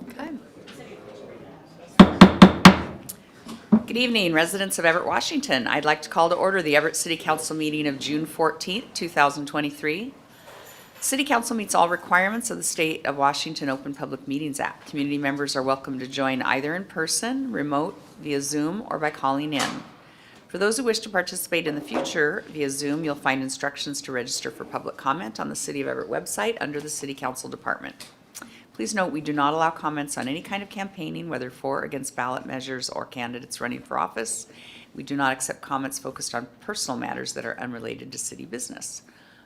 Okay. Good evening, residents of Everett, Washington. I'd like to call to order the Everett City Council meeting of June 14th, 2023. City Council meets all requirements of the State of Washington Open Public Meetings Act. Community members are welcome to join either in person, remote, via Zoom, or by calling in. For those who wish to participate in the future via Zoom, you'll find instructions to register for public comment on the City of Everett website under the City Council Department. Please note we do not allow comments on any kind of campaigning, whether for or against ballot measures or candidates running for office. We do not accept comments focused on personal matters that are unrelated to city business.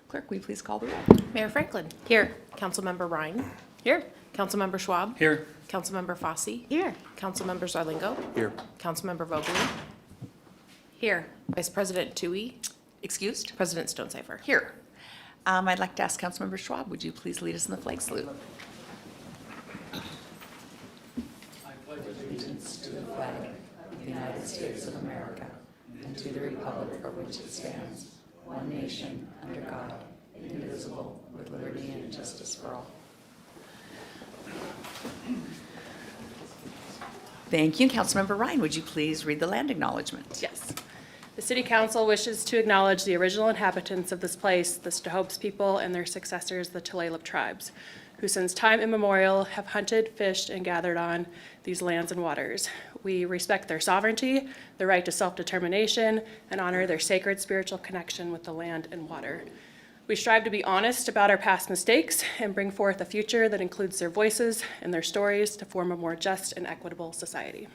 Clerk, will you please call the roll? Mayor Franklin. Here. Councilmember Ryan. Here. Councilmember Schwab. Here. Councilmember Fosse. Here. Councilmember Zarlingo. Here. Councilmember Vogel. Here. Vice President Toohey. Excused? President Stonecipher. Here. I'd like to ask Councilmember Schwab, would you please lead us in the flag salute? Allegiance to the flag of the United States of America and to the republic for which it stands, one nation, under God, indivisible, with liberty and justice for all. Thank you. Councilmember Ryan, would you please read the land acknowledgement? Yes. The City Council wishes to acknowledge the original inhabitants of this place, the Stahopes people and their successors, the Tulalip tribes, who since time immemorial have hunted, fished, and gathered on these lands and waters. We respect their sovereignty, their right to self-determination, and honor their sacred spiritual connection with the land and water. We strive to be honest about our past mistakes and bring forth a future that includes their voices and their stories to form a more just and equitable society.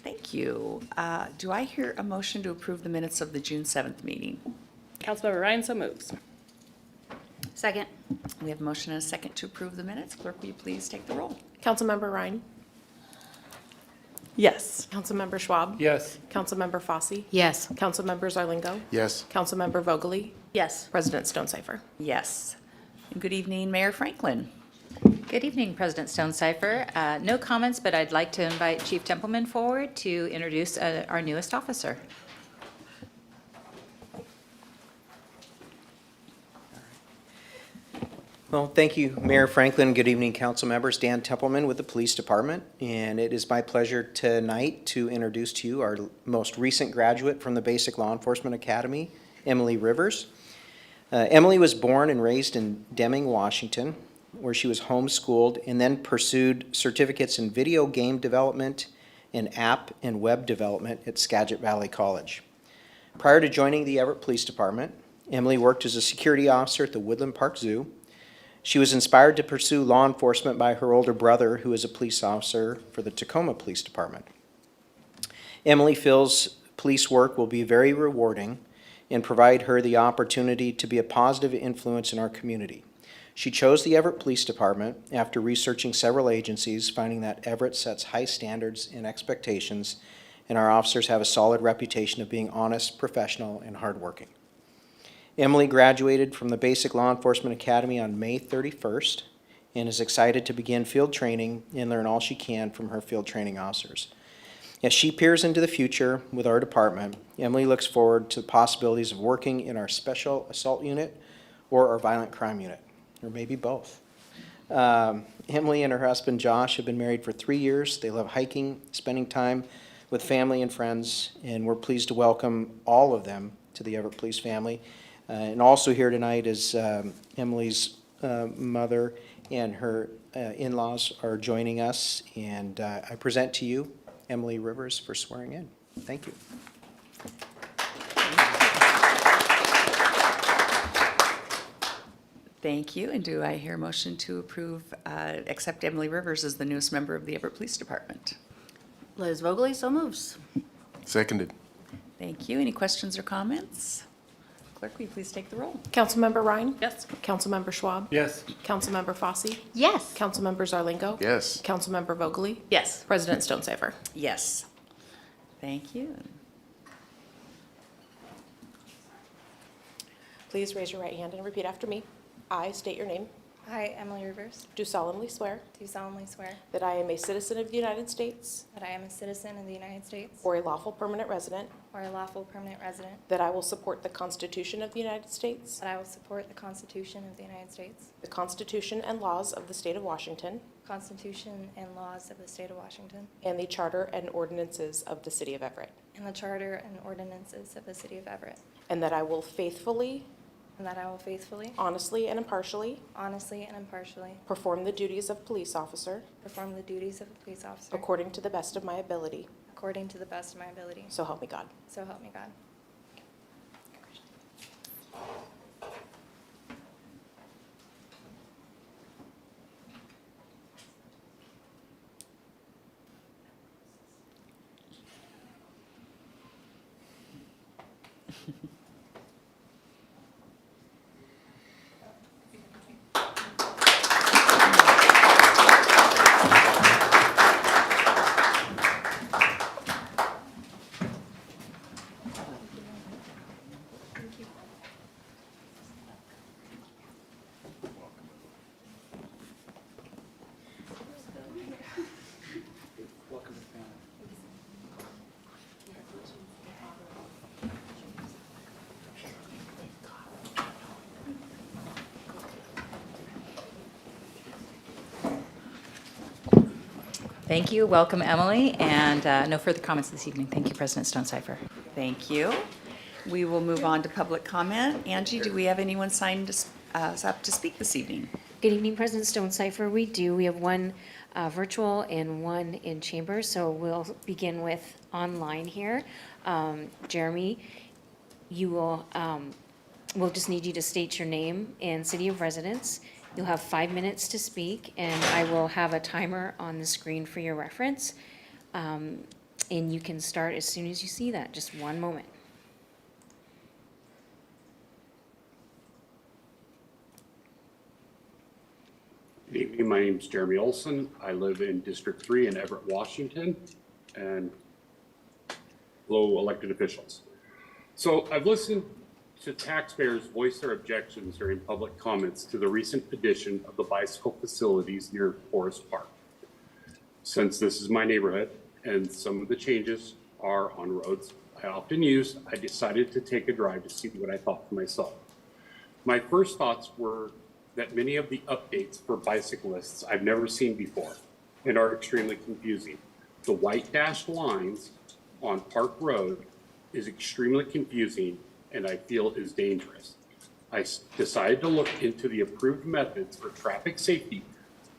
Thank you. Do I hear a motion to approve the minutes of the June 7th meeting? Councilmember Ryan so moves. Second. We have a motion and a second to approve the minutes. Clerk, will you please take the roll? Councilmember Ryan. Yes. Councilmember Schwab. Yes. Councilmember Fosse. Yes. Councilmember Zarlingo. Yes. Councilmember Vogel. Yes. President Stonecipher. Yes. And good evening, Mayor Franklin. Good evening, President Stonecipher. No comments, but I'd like to invite Chief Templeman forward to introduce our newest officer. Well, thank you, Mayor Franklin. Good evening, council members. Dan Templeman with the Police Department, and it is my pleasure tonight to introduce to you our most recent graduate from the Basic Law Enforcement Academy, Emily Rivers. Emily was born and raised in Deming, Washington, where she was homeschooled and then pursued certificates in video game development and app and web development at Skagit Valley College. Prior to joining the Everett Police Department, Emily worked as a security officer at the Woodland Park Zoo. She was inspired to pursue law enforcement by her older brother, who is a police officer for the Tacoma Police Department. Emily feels police work will be very rewarding and provide her the opportunity to be a positive influence in our community. She chose the Everett Police Department after researching several agencies, finding that Everett sets high standards and expectations, and our officers have a solid reputation of being honest, professional, and hardworking. Emily graduated from the Basic Law Enforcement Academy on May 31st and is excited to begin field training and learn all she can from her field training officers. As she peers into the future with our department, Emily looks forward to the possibilities of working in our Special Assault Unit or our Violent Crime Unit, or maybe both. Emily and her husband Josh have been married for 3 years. They love hiking, spending time with family and friends, and we're pleased to welcome all of them to the Everett Police family. And also here tonight is Emily's mother and her in-laws are joining us, and I present to you Emily Rivers for swearing in. Thank you. Thank you. And do I hear a motion to approve, accept Emily Rivers as the newest member of the Everett Police Department? Liz Vogel so moves. Seconded. Thank you. Any questions or comments? Clerk, will you please take the roll? Councilmember Ryan. Yes. Councilmember Schwab. Yes. Councilmember Fosse. Yes. Councilmember Zarlingo. Yes. Councilmember Vogel. Yes. President Stonecipher. Yes. Thank you. Please raise your right hand and repeat after me. I state your name. I, Emily Rivers, Do solemnly swear do solemnly swear that I am a citizen of the United States that I am a citizen of the United States or a lawful permanent resident, or a lawful permanent resident, that I will support the Constitution of the United States, that I will support the Constitution of the United States, the Constitution and laws of the state of Washington, Constitution and laws of the state of Washington, and the charter and ordinances of the city of Everett, and the charter and ordinances of the city of Everett, and that I will faithfully, and that I will faithfully, honestly, and impartially honestly, and impartially perform the duties of police officer perform the duties of a police officer according to the best of my ability. according to the best of my ability. So help me God. So help me God. Thank you. Welcome, Emily. And no further comments this evening. Thank you, President Stonecipher. Thank you. We will move on to public comment. Angie, do we have anyone signed up to speak this evening? Good evening, President Stonecipher. We do. We have one virtual and one in chamber, so we'll begin with online here. Jeremy, you will, we'll just need you to state your name and city of residence. You'll have 5 minutes to speak, and I will have a timer on the screen for your reference. And you can start as soon as you see that. Just one moment. Good evening, my name is Jeremy Olson. I live in District 3 in Everett, Washington, and fellow elected officials. So I've listened to taxpayers voice their objections during public comments to the recent addition of the bicycle facilities near Forest Park. Since this is my neighborhood and some of the changes are on roads I often use, I decided to take a drive to see what I thought for myself. My first thoughts were that many of the updates for bicyclists I've never seen before and are extremely confusing. The white dashed lines on Park Road is extremely confusing and I feel is dangerous. I decided to look into the approved methods for traffic safety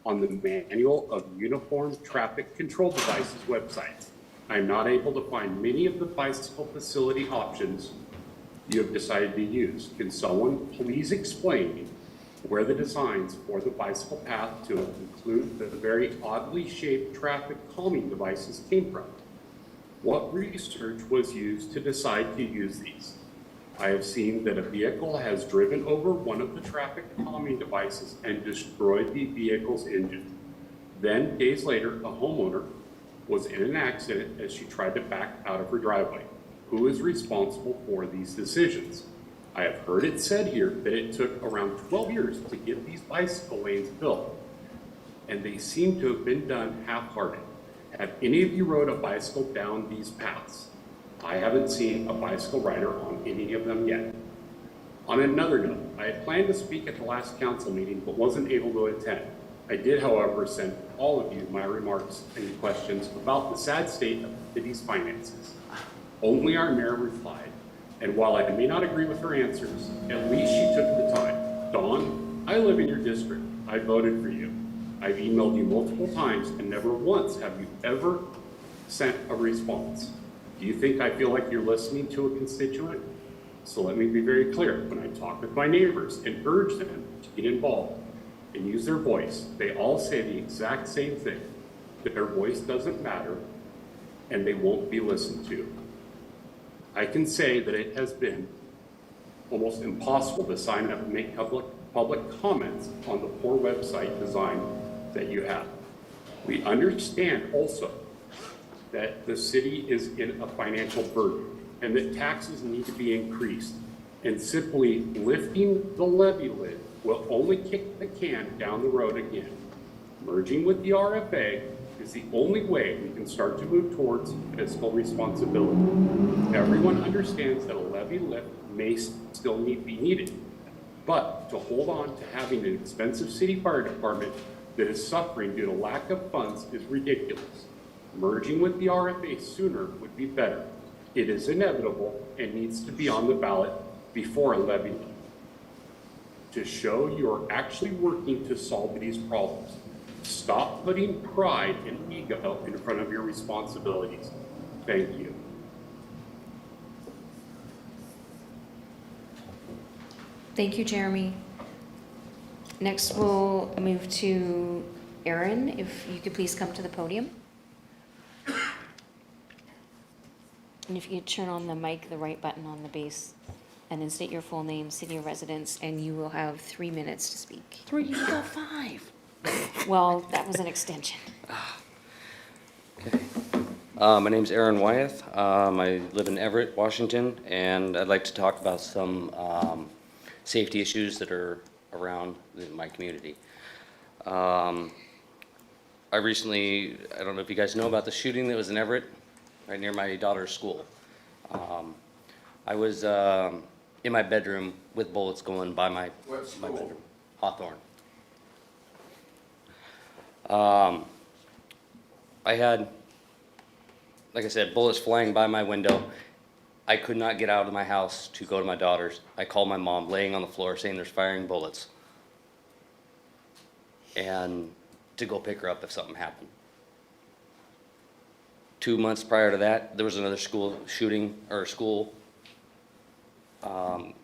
on the Manual of Uniform Traffic Control Devices website. I'm not able to find many of the bicycle facility options you have decided to use. Can someone please explain where the designs for the bicycle path to include the very oddly shaped traffic calming devices came from? What research was used to decide to use these? I have seen that a vehicle has driven over one of the traffic calming devices and destroyed the vehicle's engine. Then, days later, a homeowner was in an accident as she tried to back out of her driveway. Who is responsible for these decisions? I have heard it said here that it took around 12 years to get these bicycle lanes built, and they seem to have been done half-hearted. Have any of you rode a bicycle down these paths? I haven't seen a bicycle rider on any of them yet. On another note, I had planned to speak at the last council meeting but wasn't able to attend. I did, however, send all of you my remarks and questions about the sad state of the city's finances. Only our mayor replied, and while I may not agree with her answers, at least she took the time. Dawn, I live in your district. I voted for you. I've emailed you multiple times and never once have you ever sent a response. Do you think I feel like you're listening to a constituent? So let me be very clear. When I talk with my neighbors and urge them to get involved and use their voice, they all say the exact same thing, that their voice doesn't matter and they won't be listened to. I can say that it has been almost impossible to sign up and make public comments on the poor website design that you have. We understand also that the city is in a financial burden and that taxes need to be increased, and simply lifting the levy lid will only kick the can down the road again. Merging with the RFA is the only way we can start to move towards fiscal responsibility. Everyone understands that a levy lift may still be needed, but to hold on to having an expensive city fire department that is suffering due to lack of funds is ridiculous. Merging with the RFA sooner would be better. It is inevitable and needs to be on the ballot before a levy lift, to show you're actually working to solve these problems. Stop putting pride and ego in front of your responsibilities. Thank you. Thank you, Jeremy. Next, we'll move to Aaron, if you could please come to the podium. And if you could turn on the mic, the right button on the base, and then state your full name, city of residence, and you will have 3 minutes to speak. 3, you got 5. Well, that was an extension. Okay. My name's Aaron Wyeth. I live in Everett, Washington, and I'd like to talk about some safety issues that are around my community. I don't know if you guys know about the shooting that was in Everett, right near my daughter's school. I was in my bedroom with bullets going by my bedroom. Hawthorne. I had, like I said, bullets flying by my window. I could not get out of my house to go to my daughter's. I called my mom laying on the floor saying there's firing bullets, and to go pick her up if something happened. 2 months prior to that, there was another school shooting, or school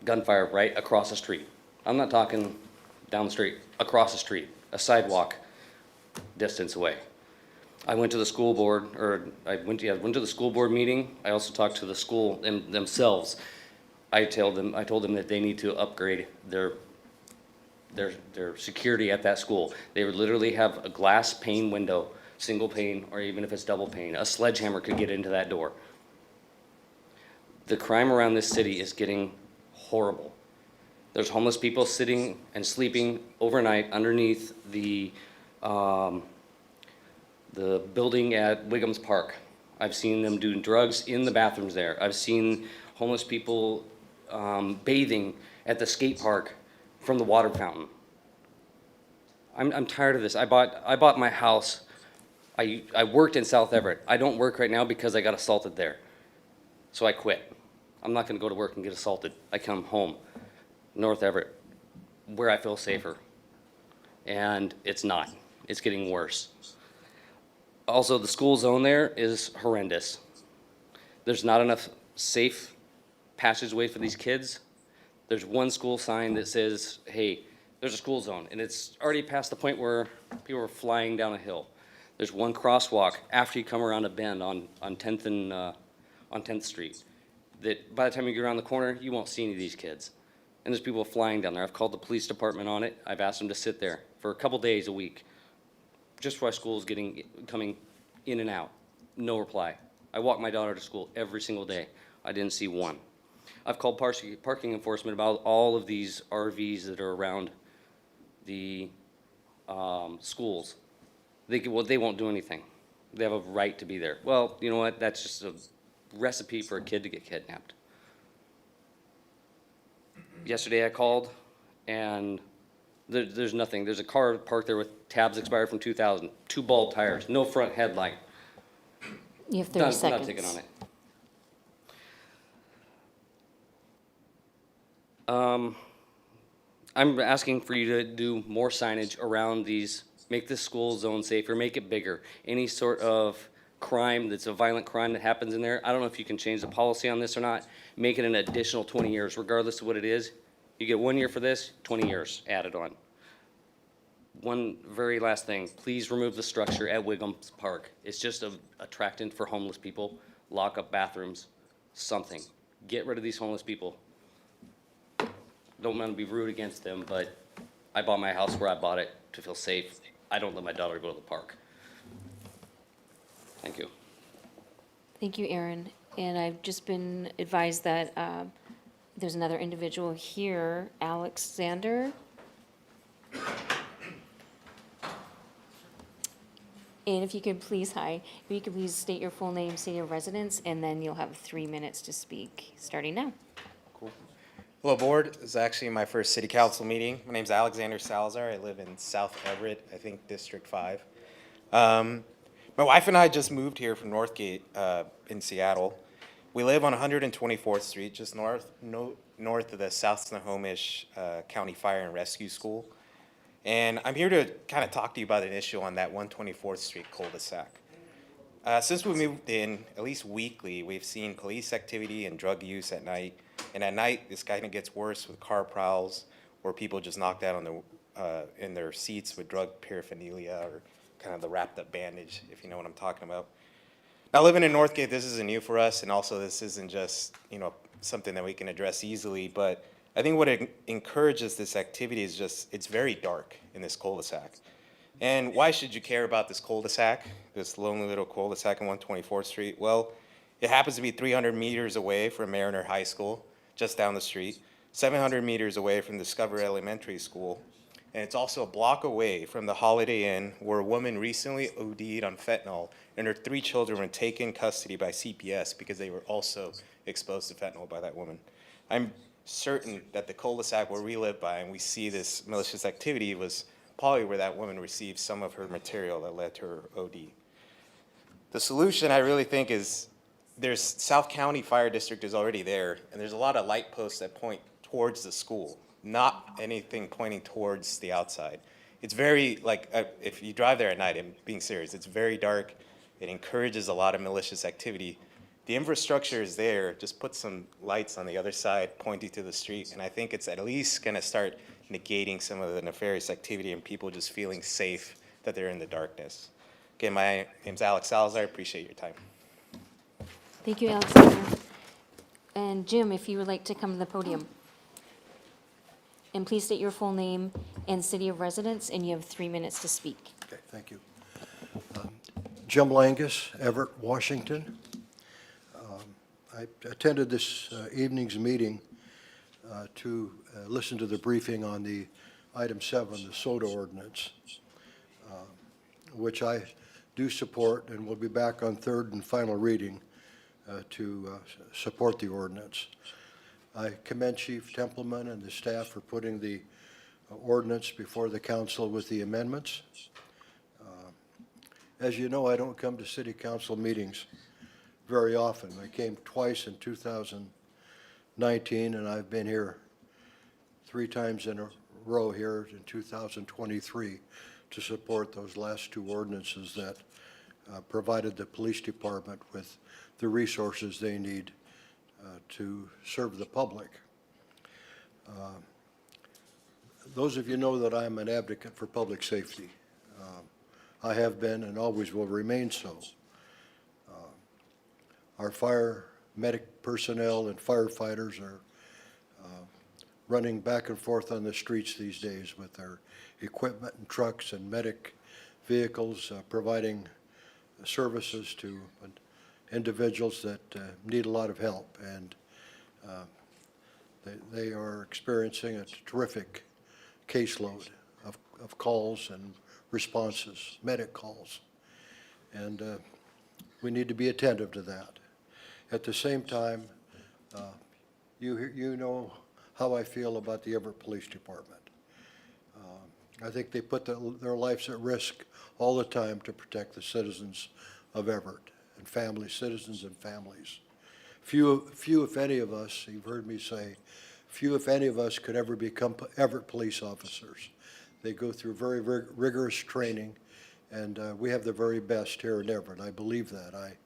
gunfire right across the street. I'm not talking down the street, across the street, a sidewalk distance away. I went to the school board, or I went to the school board meeting. I also talked to the school themselves. I told them that they need to upgrade their security at that school. They would literally have a glass pane window, single pane, or even if it's double pane. A sledgehammer could get into that door. The crime around this city is getting horrible. There's homeless people sitting and sleeping overnight underneath the building at Wiggums Park. I've seen them doing drugs in the bathrooms there. I've seen homeless people bathing at the skate park from the water fountain. I'm tired of this. I bought my house. I worked in South Everett. I don't work right now because I got assaulted there. So I quit. I'm not gonna go to work and get assaulted. I come home, North Everett, where I feel safer. And it's not. It's getting worse. Also, the school zone there is horrendous. There's not enough safe passageway for these kids. There's one school sign that says, hey, there's a school zone, and it's already past the point where people are flying down a hill. There's one crosswalk after you come around a bend on 10th and on 10th Street, that by the time you get around the corner, you won't see any of these kids. And there's people flying down there. I've called the police department on it. I've asked them to sit there for a couple days a week, just while school's coming in and out. No reply. I walk my daughter to school every single day. I didn't see one. I've called parking enforcement about all of these RVs that are around the schools. They won't do anything. They have a right to be there. Well, you know what? That's just a recipe for a kid to get kidnapped. Yesterday I called, and there's nothing. There's a car parked there with tabs expired from 2000, 2 bald tires, no front headlight. You have 30 seconds. Not taking on it. I'm asking for you to do more signage around these, make this school zone safer, make it bigger. Any sort of crime that's a violent crime that happens in there, I don't know if you can change the policy on this or not, make it an additional 20 years, regardless of what it is. You get 1 year for this, 20 years added on. One very last thing, please remove the structure at Wiggums Park. It's just an attractant for homeless people. Lock up bathrooms, something. Get rid of these homeless people. Don't want to be rude against them, but I bought my house where I bought it to feel safe. I don't let my daughter go to the park. Thank you. Thank you, Aaron. And I've just been advised that there's another individual here, Alexander. And if you could please, if you could please state your full name, city of residence, and then you'll have 3 minutes to speak, starting now. Hello, board. This is actually my first city council meeting. My name's Alexander Salazar. I live in South Everett, I think District 5. My wife and I just moved here from Northgate in Seattle. We live on 124th Street, just north of the South Snohomish County Fire and Rescue School. And I'm here to kind of talk to you about an issue on that 124th Street cul-de-sac. Since we moved in, at least weekly, we've seen police activity and drug use at night. And at night, this kind of gets worse with car prowls or people just knocked out on in their seats with drug paraphernalia or kind of the wrapped up bandage, if you know what I'm talking about. Now, living in Northgate, this isn't new for us, and also this isn't just, something that we can address easily, but I think what encourages this activity is just, it's very dark in this cul-de-sac. And why should you care about this cul-de-sac, this lonely little cul-de-sac on 124th Street? Well, it happens to be 300 meters away from Mariner High School, just down the street, 700 meters away from Discover Elementary School, and it's also a block away from the Holiday Inn where a woman recently OD'd on fentanyl and her 3 children were taken in custody by CPS because they were also exposed to fentanyl by that woman. I'm certain that the cul-de-sac where we live by and we see this malicious activity was probably where that woman received some of her material that led to her OD. The solution, I really think, is there's South County Fire District is already there, and there's a lot of light posts that point towards the school, not anything pointing towards the outside. It's very, if you drive there at night, I'm being serious, it's very dark. It encourages a lot of malicious activity. The infrastructure is there, just put some lights on the other side pointing to the street, and I think it's at least gonna start negating some of the nefarious activity and people just feeling safe that they're in the darkness. Again, my name's Alex Salazar, I appreciate your time. Thank you, Alexander. And Jim, if you would like to come to the podium. And please state your full name and city of residence, and you have 3 minutes to speak. Okay, thank you. Jim Langus, Everett, Washington. I attended this evening's meeting to listen to the briefing on the item 7, the soda ordinance, which I do support and will be back on third and final reading to support the ordinance. I commend Chief Templeman and the staff for putting the ordinance before the council with the amendments. As you know, I don't come to city council meetings very often. I came twice in 2019, and I've been here 3 times in a row here in 2023 to support those last 2 ordinances that provided the police department with the resources they need to serve the public. Those of you know that I'm an advocate for public safety. I have been and always will remain so. Our fire medic personnel and firefighters are running back and forth on the streets these days with their equipment and trucks and medic vehicles, providing services to individuals that need a lot of help, and they are experiencing a terrific caseload of calls and responses, medic calls, and we need to be attentive to that. At the same time, you know how I feel about the Everett Police Department. I think they put their lives at risk all the time to protect the citizens of Everett and families, citizens and families. Few, if any of us, you've heard me say, few, if any of us could ever become Everett police officers. They go through very rigorous training, and we have the very best here in Everett. I believe that. I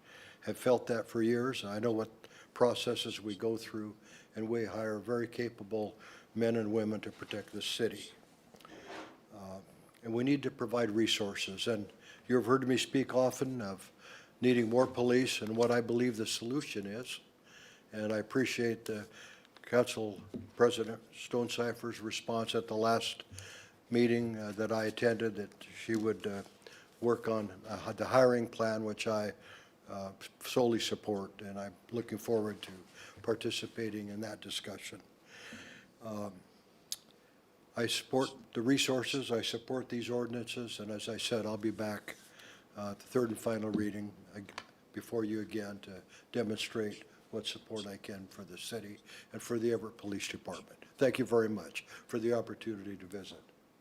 have felt that for years. I know what processes we go through, and we hire very capable men and women to protect the city. And we need to provide resources. And you've heard me speak often of needing more police and what I believe the solution is. And I appreciate Council President Stonecipher's response at the last meeting that I attended, that she would work on the hiring plan, which I solely support, and I'm looking forward to participating in that discussion. I support the resources, I support these ordinances, and as I said, I'll be back the third and final reading before you again to demonstrate what support I can for the city and for the Everett Police Department. Thank you very much for the opportunity to visit.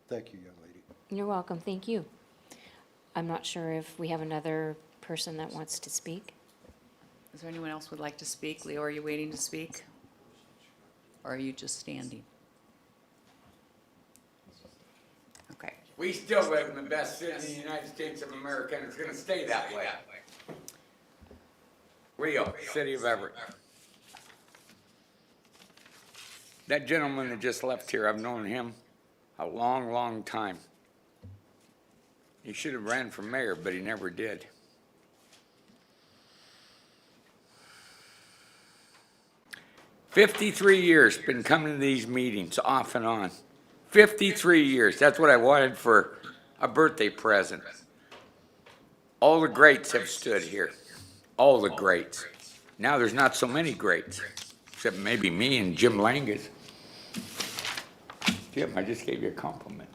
Thank you, young lady. You're welcome, thank you. I'm not sure if we have another person that wants to speak. Is there anyone else who would like to speak? Leo, are you waiting to speak? Or are you just standing? Okay. We still live in the best city in the United States of America, and it's gonna stay that way. Leo, City of Everett. That gentleman that just left here, I've known him a long, long time. He should have ran for mayor, but he never did. "53 years, been coming to these meetings off and on. 53 years, that's what I wanted for a birthday present. All the greats have stood here, all the greats. Now there's not so many greats, except maybe me and Jim Langus. Jim, I just gave you a compliment.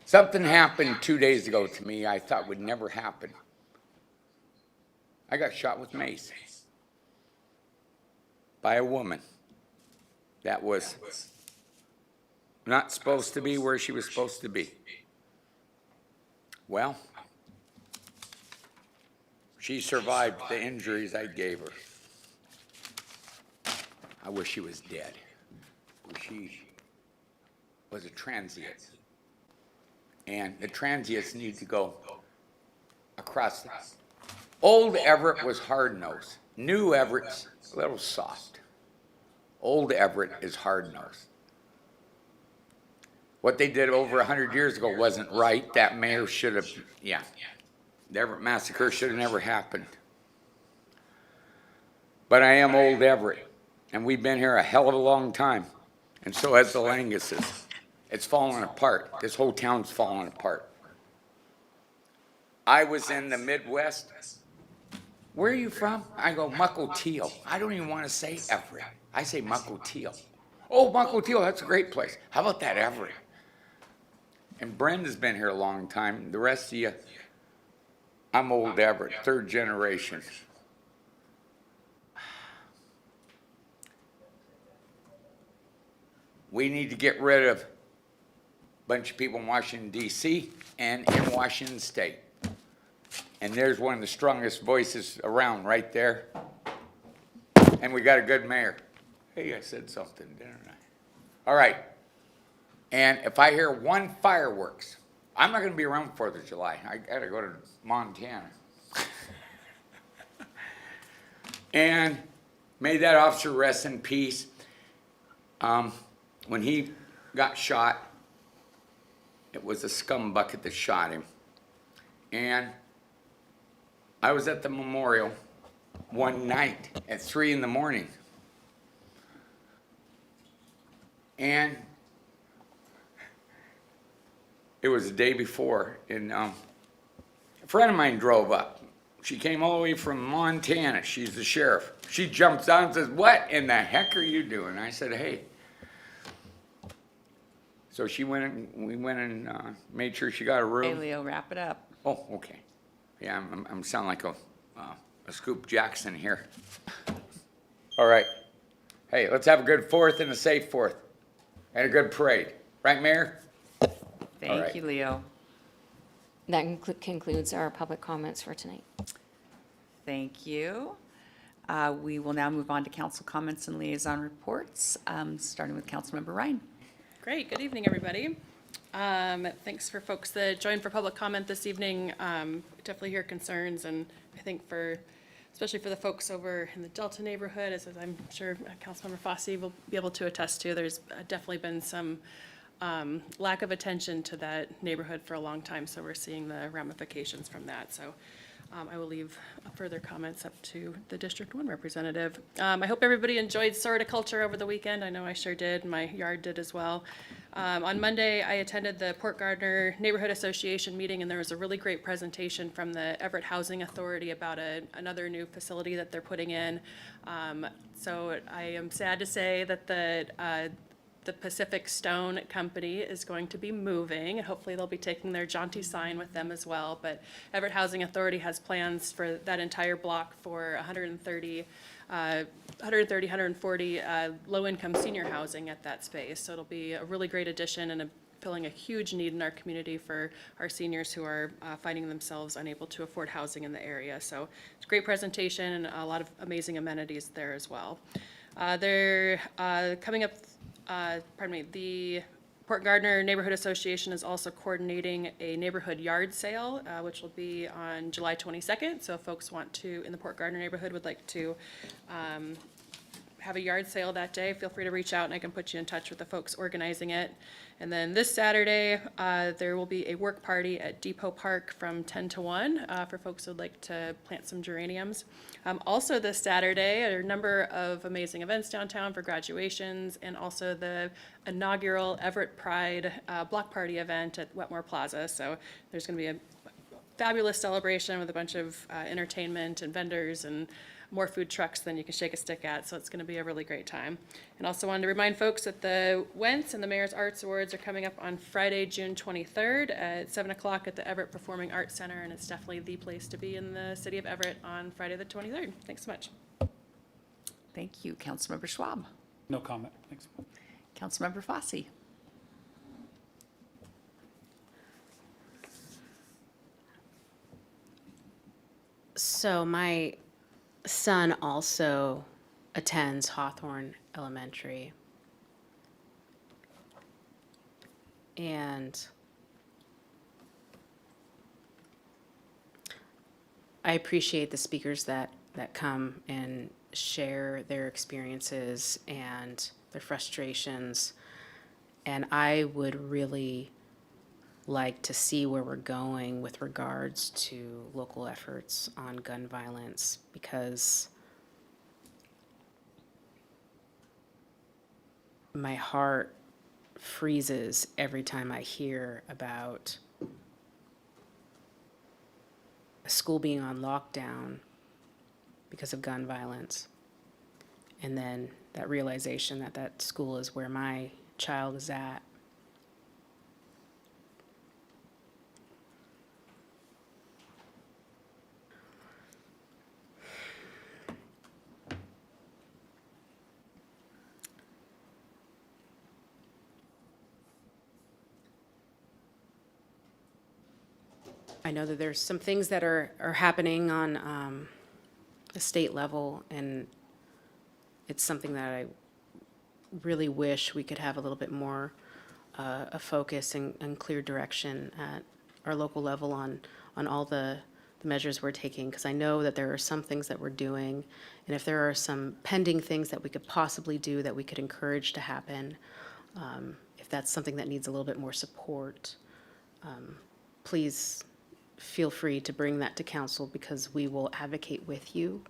Something happened 2 days ago to me I thought would never happen. I got shot with mace by a woman that was not supposed to be where she was supposed to be. Well, she survived the injuries I gave her. I wish she was dead. She was a transient. And the transients need to go across this. Old Everett was hard-nosed. New Everett's a little soft. Old Everett is hard-nosed. What they did over 100 years ago wasn't right. That mayor should have, yeah. The Everett massacre should have never happened. But I am Old Everett, and we've been here a hell of a long time, and so has the Languses. It's falling apart. This whole town's falling apart. I was in the Midwest. Where are you from? I go, Mukilteo. I don't even want to say Everett. I say Mukilteo. Oh, Mukilteo, that's a great place. How about that Everett? And Brenda's been here a long time. The rest of you, I'm Old Everett, third generation. We need to get rid of a bunch of people in Washington, D.C. and in Washington State. And there's one of the strongest voices around right there. And we got a good mayor. Hey, I said something, didn't I? All right. And if I hear one fireworks, I'm not going to be around 4th of July. I got to go to Montana. And may that officer rest in peace. When he got shot, it was a scumbucket that shot him. And I was at the memorial one night at 3 in the morning. And it was the day before, and a friend of mine drove up. She came all the way from Montana. She's the sheriff. She jumps out and says, "What in the heck are you doing?" I said, "Hey." So she went and we went and made sure she got a room. Hey, Leo, wrap it up. Oh, okay. Yeah, I'm sound like a Scoop Jackson here. All right. Hey, let's have a good 4th and a safe 4th. And a good parade. Right, Mayor? Thank right. you, Leo. That concludes our public comments for tonight. Thank you. We will now move on to council comments and liaison reports, starting with Councilmember Ryan. Great, good evening, everybody. Thanks for folks that joined for public comment this evening. Definitely hear concerns, and I think especially for the folks over in the Delta neighborhood, as I'm sure Councilmember Fossey will be able to attest to, there's definitely been some lack of attention to that neighborhood for a long time, so we're seeing the ramifications from that. So I will leave further comments up to the District 1 representative. I hope everybody enjoyed Sorticulture over the weekend. I know I sure did. My yard did as well. On Monday, I attended the Port Gardner Neighborhood Association meeting, and there was a really great presentation from the Everett Housing Authority about another new facility that they're putting in. So I am sad to say that the Pacific Stone Company is going to be moving, and hopefully they'll be taking their jaunty sign with them as well. But Everett Housing Authority has plans for that entire block for 140 low-income senior housing at that space. So it'll be a really great addition and filling a huge need in our community for our seniors who are finding themselves unable to afford housing in the area. So it's a great presentation and a lot of amazing amenities there as well. They're coming up, the Port Gardner Neighborhood Association is also coordinating a neighborhood yard sale, which will be on July 22nd. So if folks want to, in the Port Gardner neighborhood, would like to have a yard sale that day, feel free to reach out and I can put you in touch with the folks organizing it. And then this Saturday, there will be a work party at Depot Park from 10 to 1 for folks who would like to plant some geraniums. Also this Saturday, there are a number of amazing events downtown for graduations and also the inaugural Everett Pride block party event at Wetmore Plaza. So there's going to be a fabulous celebration with a bunch of entertainment and vendors and more food trucks than you can shake a stick at, so it's going to be a really great time. And also wanted to remind folks that the Wentz and the Mayor's Arts Awards are coming up on Friday, June 23rd at 7 o'clock at the Everett Performing Arts Center, and it's definitely the place to be in the city of Everett on Friday the 23rd. Thanks so much. Thank you. Councilmember Schwab. No comment. Thanks. Councilmember Fosse. So my son also attends Hawthorne Elementary. And I appreciate the speakers that come and share their experiences and their frustrations. And I would really like to see where we're going with regards to local efforts on gun violence, because my heart freezes every time I hear about a school being on lockdown because of gun violence. And then that realization that that school is where my child is at. I know that there's some things that are happening on the state level, and it's something that I really wish we could have a little bit more a focus and clear direction at our local level on all the measures we're taking, because I know that there are some things that we're doing, and if there are some pending things that we could possibly do that we could encourage to happen, if that's something that needs a little bit more support, please feel free to bring that to council, because we will advocate with you,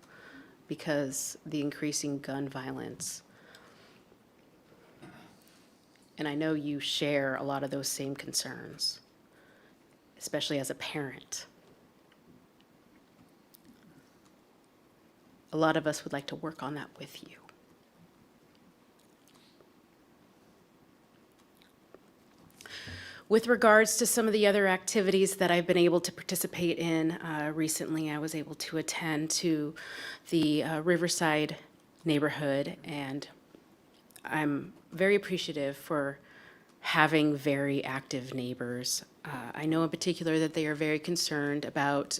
because the increasing gun violence, and I know you share a lot of those same concerns, especially as a parent. A lot of us would like to work on that with you. With regards to some of the other activities that I've been able to participate in recently, I was able to attend to the Riverside neighborhood, and I'm very appreciative for having very active neighbors. I know in particular that they are very concerned about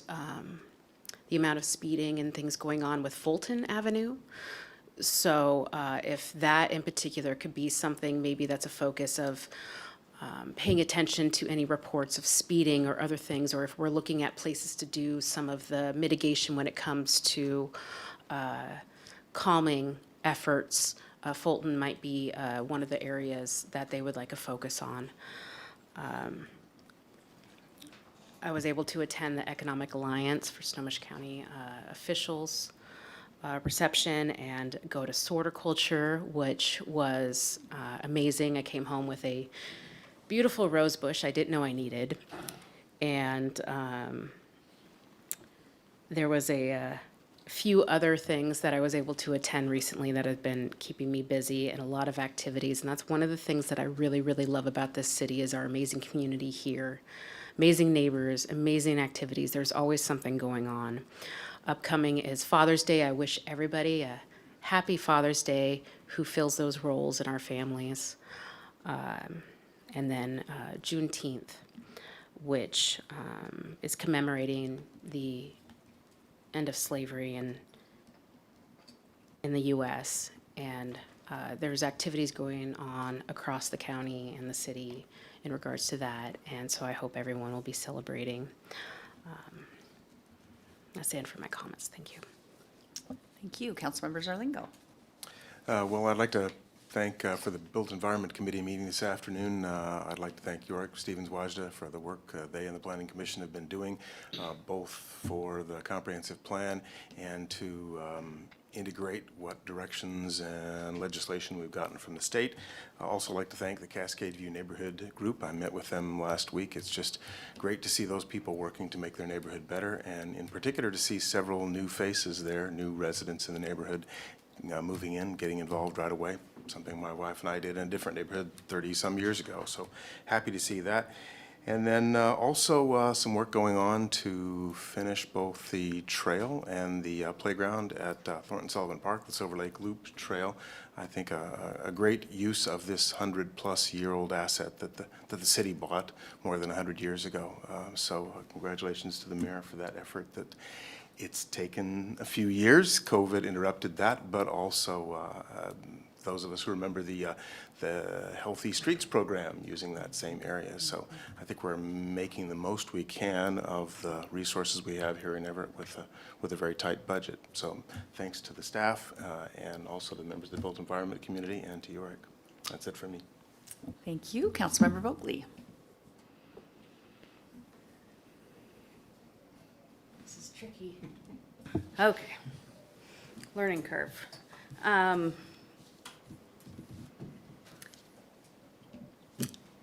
the amount of speeding and things going on with Fulton Avenue. So if that in particular could be something, maybe that's a focus of paying attention to any reports of speeding or other things, or if we're looking at places to do some of the mitigation when it comes to calming efforts, Fulton might be one of the areas that they would like a focus on. I was able to attend the Economic Alliance for Snohomish County officials reception and go to Sorticulture, which was amazing. I came home with a beautiful rose bush I didn't know I needed. And there was a few other things that I was able to attend recently that have been keeping me busy, and a lot of activities. And that's one of the things that I really, really love about this city is our amazing community here. Amazing neighbors, amazing activities. There's always something going on. Upcoming is Father's Day. I wish everybody a happy Father's Day who fills those roles in our families. And then Juneteenth, which is commemorating the end of slavery in the U.S. And there's activities going on across the county and the city in regards to that. And so I hope everyone will be celebrating. That's the end for my comments. Thank you. Thank you. Councilmember Zarlingo. Well, I'd like to thank for the Built Environment Committee meeting this afternoon. I'd like to thank York Stevens-Wajda for the work they and the Planning Commission have been doing, both for the comprehensive plan and to integrate what directions and legislation we've gotten from the state. I'd also like to thank the Cascade View Neighborhood Group. I met with them last week. It's just great to see those people working to make their neighborhood better, and in particular to see several new faces there, new residents in the neighborhood moving in, getting involved right away, something my wife and I did in a different neighborhood 30-some years ago. So happy to see that. And then also some work going on to finish both the trail and the playground at Thornton Sullivan Park, the Silver Lake Loop Trail. I think a great use of this 100-plus-year-old asset that the city bought more than 100 years ago. So congratulations to the mayor for that effort. That it's taken a few years. COVID interrupted that, but also those of us who remember the Healthy Streets program using that same area. So I think we're making the most we can of the resources we have here in Everett with a very tight budget. So thanks to the staff and also the members of the Built Environment community and to Yorick. That's it for me. Thank you. Councilmember Vogely. This is tricky. Okay. Learning curve.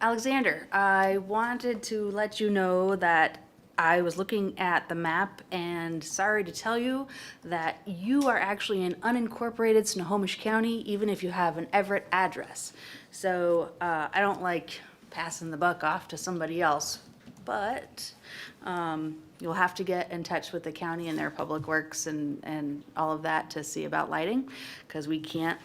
Alexander, I wanted to let you know that I was looking at the map, and sorry to tell you that you are actually in unincorporated Snohomish County, even if you have an Everett address. So I don't like passing the buck off to somebody else, but you'll have to get in touch with the county and their public works and all of that to see about lighting, because we can't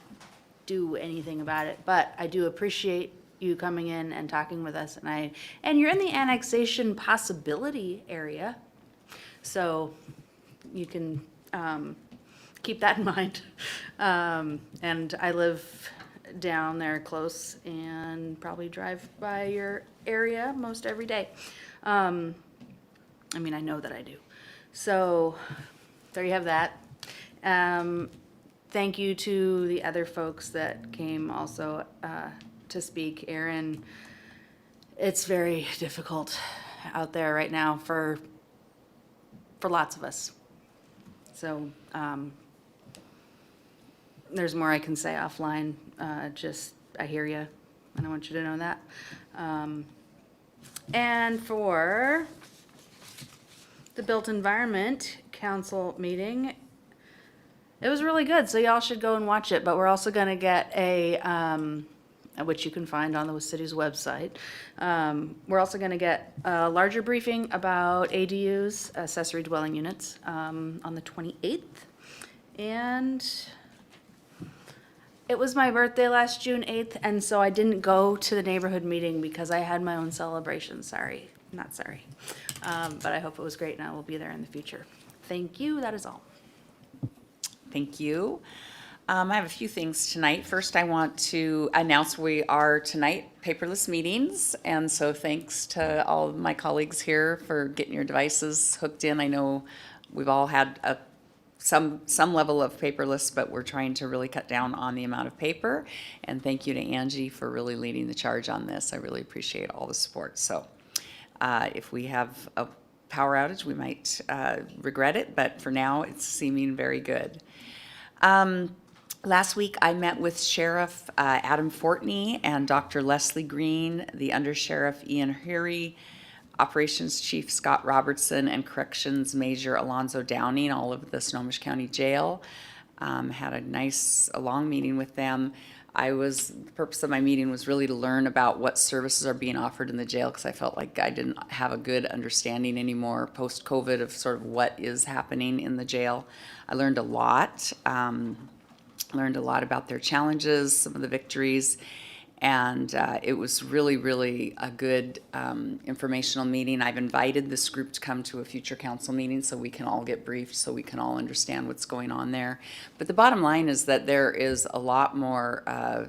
do anything about it. But I do appreciate you coming in and talking with us, and you're in the annexation possibility area, so you can keep that in mind. And I live down there close and probably drive by your area most every day. I mean, I know that I do. So there you have that. Thank you to the other folks that came also to speak. Aaron, it's very difficult out there right now for lots of us. So there's more I can say offline. Just I hear you, and I want you to know that. And for the Built Environment Council meeting, it was really good, so y'all should go and watch it. But we're also going to get a which you can find on the city's website. We're also going to get a larger briefing about ADUs, accessory dwelling units, on the 28th. And it was my birthday last June 8th, and so I didn't go to the neighborhood meeting because I had my own celebration. Sorry, not sorry. But I hope it was great, and I will be there in the future. Thank you, that is all. Thank you. I have a few things tonight. First, I want to announce we are tonight paperless meetings, and so thanks to all of my colleagues here for getting your devices hooked in. I know we've all had some level of paperless, but we're trying to really cut down on the amount of paper. And thank you to Angie for really leading the charge on this. I really appreciate all the support. So if we have power outage. We might regret it, but for now, it's seeming very good. Last week, I met with Sheriff Adam Fortney and Dr. Leslie Green, the Undersheriff Ian Hurry, Operations Chief Scott Robertson, and Corrections Major Alonzo Downing, all of the Snohomish County Jail. Had a long meeting with them. The purpose of my meeting was really to learn about what services are being offered in the jail, because I felt like I didn't have a good understanding anymore post-COVID of sort of what is happening in the jail. I learned a lot. Learned a lot about their challenges, some of the victories, and it was really, really a good informational meeting. I've invited this group to come to a future council meeting so we can all get briefed, so we can all understand what's going on there. But the bottom line is that there is a lot more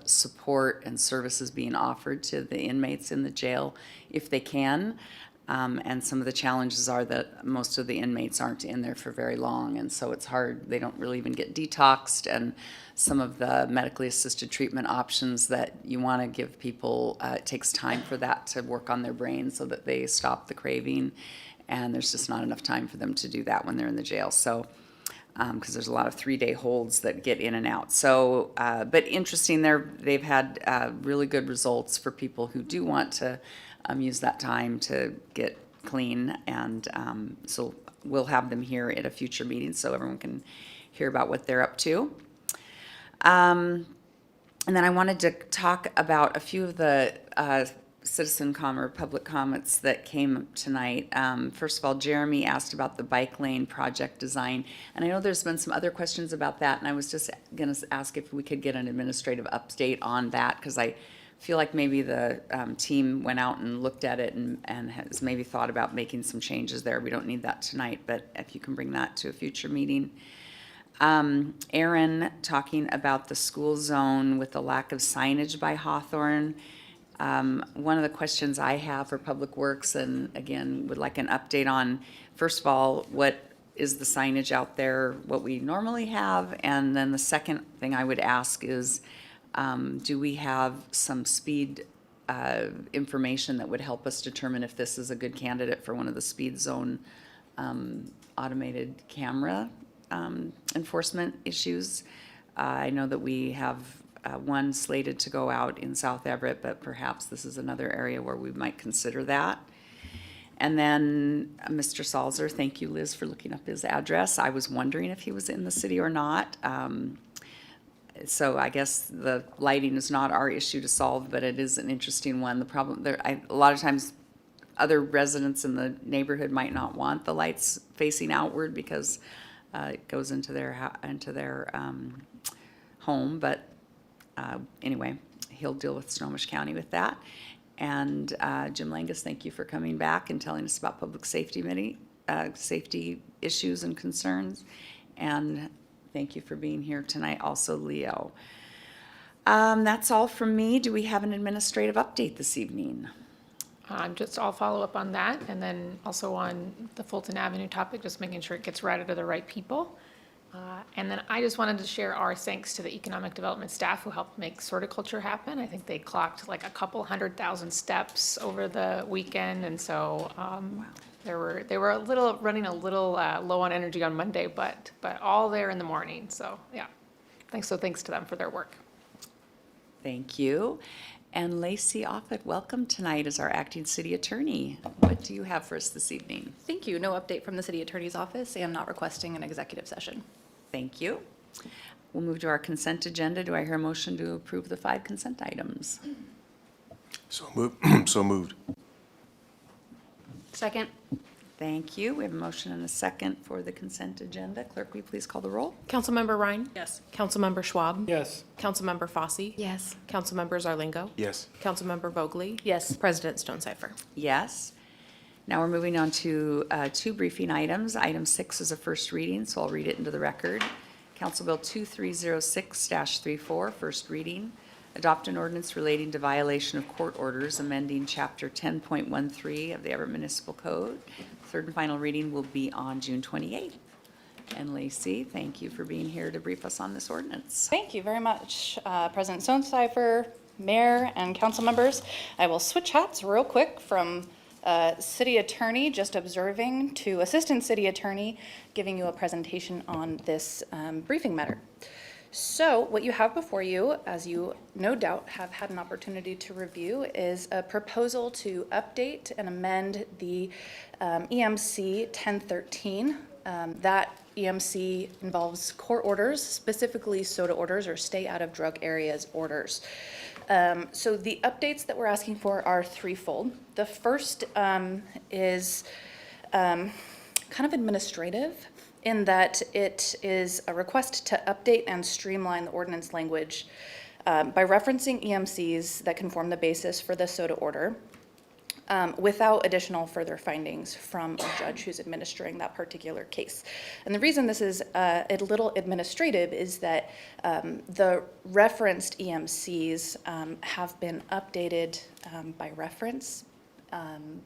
support and services being offered to the inmates in the jail if they can. And some of the challenges are that most of the inmates aren't in there for very long, and so it's hard. They don't really even get detoxed, and some of the medically assisted treatment options that you want to give people, it takes time for that to work on their brain so that they stop the craving, and there's just not enough time for them to do that when they're in the jail. So, because there's a lot of 3-day holds that get in and out. So, but interesting, they've had really good results for people who do want to use that time to get clean, and so we'll have them here at a future meeting so everyone can hear about what they're up to. And then I wanted to talk about a few of the public comments that came tonight. First of all, Jeremy asked about the bike lane project design, and I know there's been some other questions about that, and I was just going to ask if we could get an administrative update on that, because I feel like maybe the team went out and looked at it and has maybe thought about making some changes there. We don't need that tonight, but if you can bring that to a future meeting. Aaron talking about the school zone with the lack of signage by Hawthorne. One of the questions I have for Public Works, and again, would like an update on, first of all, what is the signage out there, what we normally have? And then the second thing I would ask is, do we have some speed information that would help us determine if this is a good candidate for one of the speed zone automated camera enforcement issues? I know that we have one slated to go out in South Everett, but perhaps this is another area where we might consider that. And then Mr. Salzer, thank you, Liz, for looking up his address. I was wondering if he was in the city or not. So I guess the lighting is not our issue to solve, but it is an interesting one. The problem there, a lot of times other residents in the neighborhood might not want the lights facing outward because it goes into their home. But anyway, he'll deal with Snohomish County with that. And Jim Langus, thank you for coming back and telling us about public safety safety issues and concerns. And thank you for being here tonight, also Leo. That's all from me. Do we have an administrative update this evening? I'll follow up on that, and then also on the Fulton Avenue topic, just making sure it gets routed to the right people. And then I just wanted to share our thanks to the economic development staff who helped make Sorticulture happen. I think they clocked like a couple 100,000 steps over the weekend, and so they were running a little low on energy on Monday, but all there in the morning. So yeah, thanks to them for their work. Thank you. And Lacey Offit, welcome tonight as our acting city attorney. What do you have for us this evening? Thank you. No update from the city attorney's office, and not requesting an executive session. Thank you. We'll move to our consent agenda. Do I hear a motion to approve the 5 consent items? So moved. Second. Thank you. We have a motion and a second for the consent agenda. Clerk, will you please call the roll? Councilmember Ryan? Yes. Councilmember Schwab? Yes. Councilmember Fosse? Yes. Councilmember Zarlingo? Yes. Councilmember Vogely? Yes. President Stonecipher? Yes. Now we're moving on to 2 briefing items. Item 6 is a first reading, so I'll read it into the record. Council Bill 2306-34, first reading. Adopt an ordinance relating to violation of court orders, amending Chapter 10.13 of the Everett Municipal Code. Third and final reading will be on June 28th. And Lacey, thank you for being here to brief us on this ordinance. Thank you very much, President Stonecipher, Mayor, and council members. I will switch hats real quick from City Attorney just observing to Assistant City Attorney giving you a presentation on this briefing matter. So what you have before you, as you no doubt have had an opportunity to review, is a proposal to update and amend the EMC 1013. That EMC involves court orders, specifically SOTA orders or stay out of drug areas orders. So the updates that we're asking for are threefold. The first is kind of administrative, in that it is a request to update and streamline the ordinance language by referencing EMCs that can form the basis for the SOTA order without additional further findings from a judge who's administering that particular case. And the reason this is a little administrative is that the referenced EMCs have been updated by reference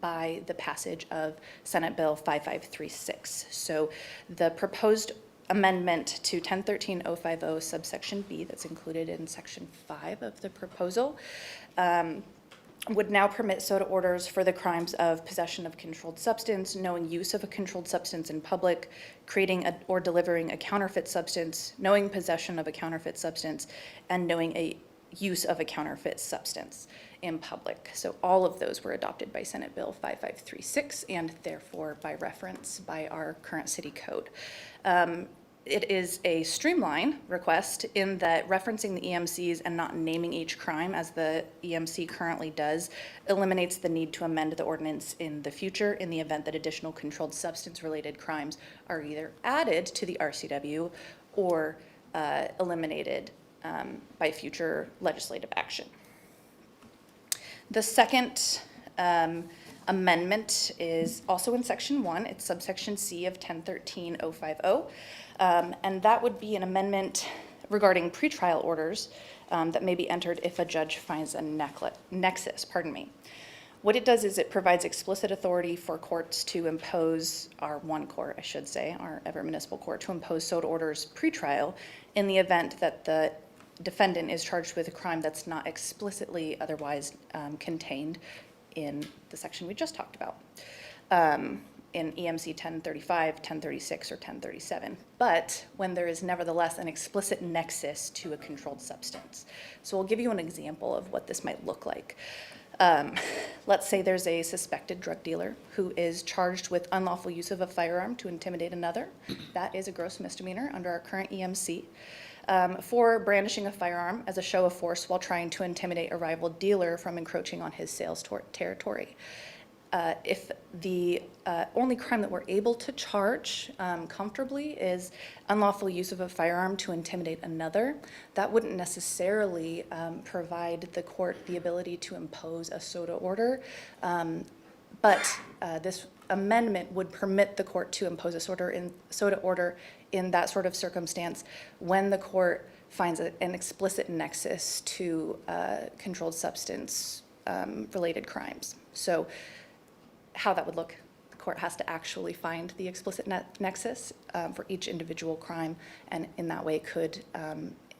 by the passage of Senate Bill 5536. So the proposed amendment to 1013-050 subsection B that's included in section 5 of the proposal would now permit SOTA orders for the crimes of possession of controlled substance, knowing use of a controlled substance in public, creating or delivering a counterfeit substance, knowing possession of a counterfeit substance, and knowing a use of a counterfeit substance in public. So all of those were adopted by Senate Bill 5536 and therefore by reference by our current city code. It is a streamline request in that referencing the EMCs and not naming each crime as the EMC currently does eliminates the need to amend the ordinance in the future in the event that additional controlled substance related crimes are either added to the RCW or eliminated by future legislative action. The second amendment is also in section 1. It's subsection C of 1013-050. And that would be an amendment regarding pretrial orders that may be entered if a judge finds a nexus. What it does is it provides explicit authority for courts to impose, our one court, I should say, our Everett Municipal Court, to impose SOTA orders pretrial in the event that the defendant is charged with a crime that's not explicitly otherwise contained in the section we just talked about, in EMC 1035, 1036, or 1037, but when there is nevertheless an explicit nexus to a controlled substance. So we'll give you an example of what this might look like. Let's say there's a suspected drug dealer who is charged with unlawful use of a firearm to intimidate another. That is a gross misdemeanor under our current EMC. For brandishing a firearm as a show of force while trying to intimidate a rival dealer from encroaching on his sales territory. If the only crime that we're able to charge comfortably is unlawful use of a firearm to intimidate another, that wouldn't necessarily provide the court the ability to impose a SOTA order. But this amendment would permit the court to impose a SOTA order in that sort of circumstance when the court finds an explicit nexus to controlled substance related crimes. So how that would look, the court has to actually find the explicit nexus for each individual crime, and in that way could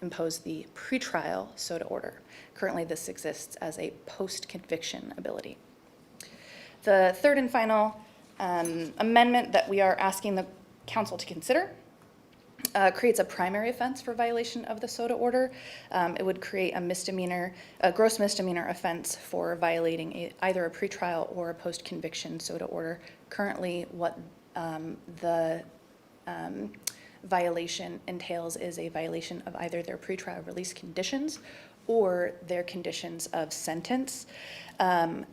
impose the pretrial SOTA order. Currently this exists as a post-conviction ability. The third and final amendment that we are asking the council to consider creates a primary offense for violation of the SOTA order. It would create a gross misdemeanor offense for violating either a pretrial or a post-conviction SOTA order. Currently, what the violation entails is a violation of either their pretrial release conditions or their conditions of sentence.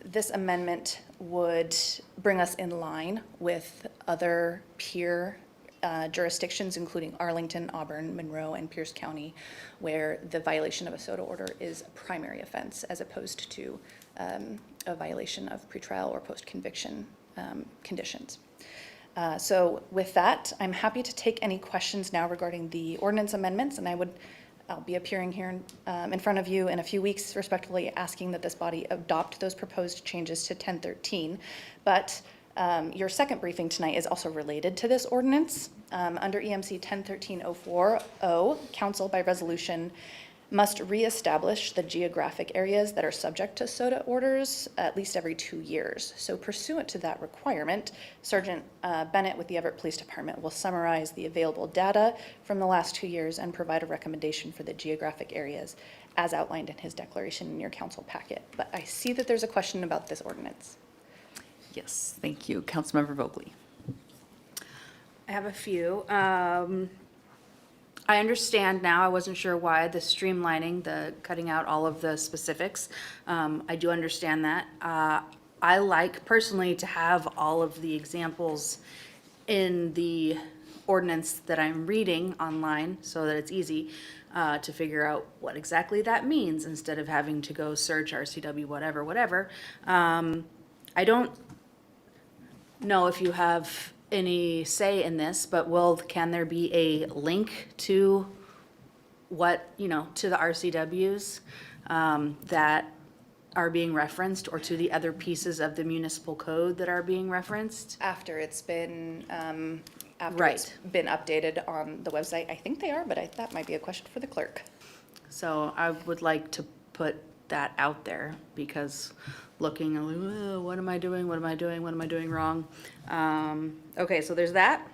This amendment would bring us in line with other peer jurisdictions, including Arlington, Auburn, Monroe, and Pierce County, where the violation of a SOTA order is a primary offense as opposed to a violation of pretrial or post-conviction conditions. So with that, I'm happy to take any questions now regarding the ordinance amendments, and I'll be appearing here in front of you in a few weeks, respectfully asking that this body adopt those proposed changes to 1013. But your second briefing tonight is also related to this ordinance. Under EMC 1013-040, Council by resolution must reestablish the geographic areas that are subject to SOTA orders at least every 2 years. So pursuant to that requirement, Sergeant Bennett with the Everett Police Department will summarize the available data from the last 2 years and provide a recommendation for the geographic areas as outlined in his declaration in your council packet. But I see that there's a question about this ordinance. Yes, thank you. Councilmember Vogely. I have a few. I understand now, I wasn't sure why, the streamlining, the cutting out all of the specifics. I do understand that. I like personally to have all of the examples in the ordinance that I'm reading online so that it's easy to figure out what exactly that means instead of having to go search RCW, whatever. I don't know if you have any say in this, but can there be a link to what, to the RCWs that are being referenced, or to the other pieces of the municipal code that are being referenced? After it's been Right. updated on the website, I think they are, but that might be a question for the clerk. So I would like to put that out there, because looking, I'm like, "Oh, what am I doing? What am I doing? What am I doing wrong?" Okay, so there's that.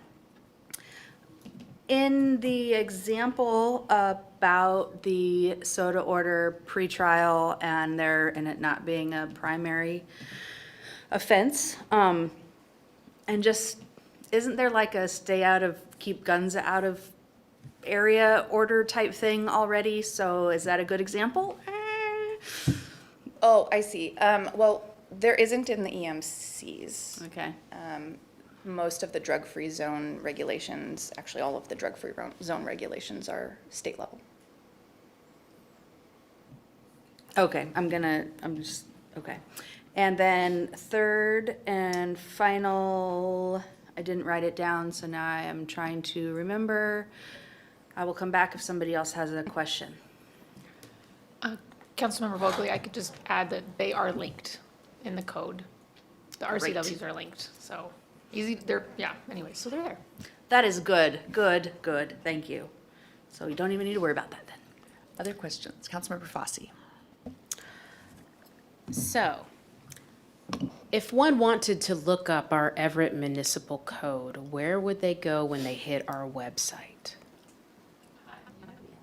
In the example about the SOTA order pretrial and it not being a primary offense, and just, isn't there like a keep guns out of area order type thing already? So is that a good example? Oh, I see. Well, there isn't in the EMCs. Okay. Most of the drug-free zone regulations, actually all of the drug-free zone regulations are state level. Okay, okay. And then third and final, I didn't write it down, so now I am trying to remember. I will come back if somebody else has a question. Councilmember Vogely, I could just add that they are linked in the code. The RCWs are linked, so easy, anyway, so they're there. That is good, thank you. So you don't even need to worry about that then. Other questions? Councilmember Fosse. So, if one wanted to look up our Everett Municipal Code, where would they go when they hit our website?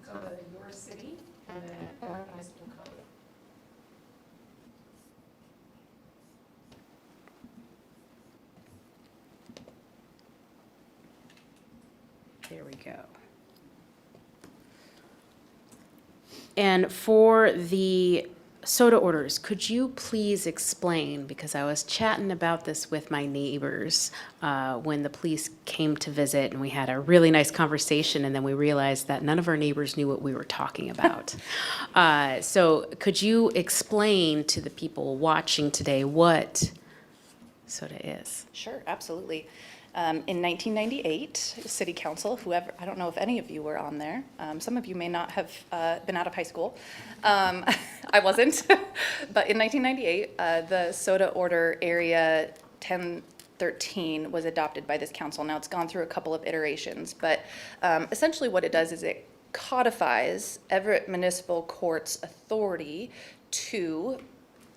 Go to your city and then municipal code. There we go. And for the SOTA orders, could you please explain, because I was chatting about this with my neighbors when the police came to visit, and we had a really nice conversation, and then we realized that none of our neighbors knew what we were talking about. So could you explain to the people watching today what SOTA is? Sure, absolutely. In 1998, City Council, whoever, I don't know if any of you were on there. Some of you may not have been out of high school. I wasn't. But in 1998, the SOTA Order Area 1013 was adopted by this council. Now, it's gone through a couple of iterations, but essentially what it does is it codifies Everett Municipal Court's authority to,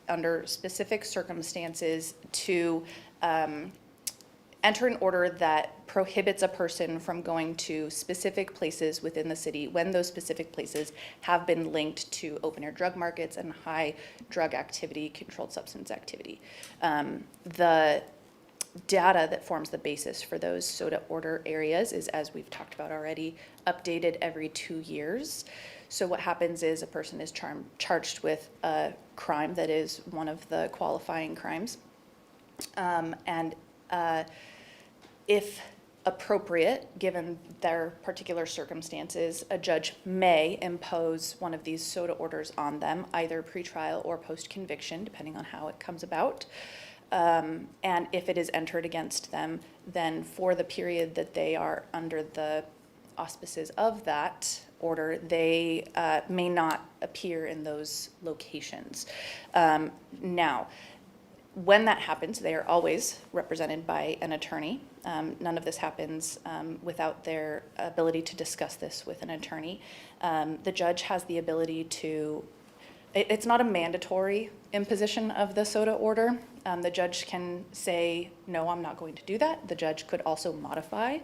under specific circumstances, to enter an order that prohibits a person from going to specific places within the city when those specific places have been linked to open-air drug markets and high drug activity, controlled substance activity. The data that forms the basis for those SOTA order areas is, as we've talked about already, updated every 2 years. So what happens is a person is charged with a crime that is one of the qualifying crimes. If appropriate, given their particular circumstances, a judge may impose one of these SOTA orders on them, either pretrial or post-conviction, depending on how it comes about. And if it is entered against them, then for the period that they are under the auspices of that order, they may not appear in those locations. Now, When that happens, they are always represented by an attorney. None of this happens without their ability to discuss this with an attorney. The judge has the ability to, it's not a mandatory imposition of the SOTA order. The judge can say, no, I'm not going to do that. The judge could also modify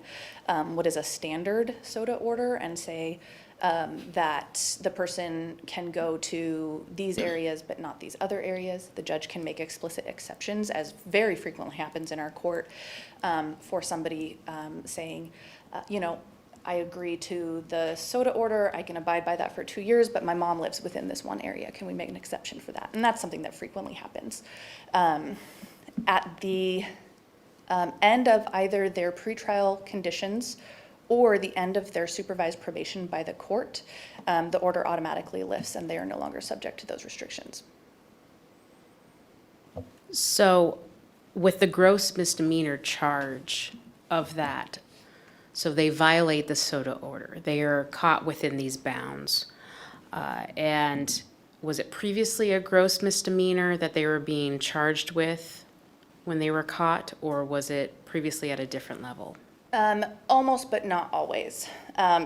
what is a standard SOTA order and say that the person can go to these areas but not these other areas. The judge can make explicit exceptions, as very frequently happens in our court, for somebody saying, you know, I agree to the SOTA order, I can abide by that for 2 years, but my mom lives within this one area. Can we make an exception for that? And that's something that frequently happens. At the end of either their pretrial conditions or the end of their supervised probation by the court, the order automatically lifts and they are no longer subject to those restrictions. So with the gross misdemeanor charge of that, so they violate the SOTA order, they are caught within these bounds. And was it previously a gross misdemeanor that they were being charged with when they were caught, or was it previously at a different level? Almost, but not always.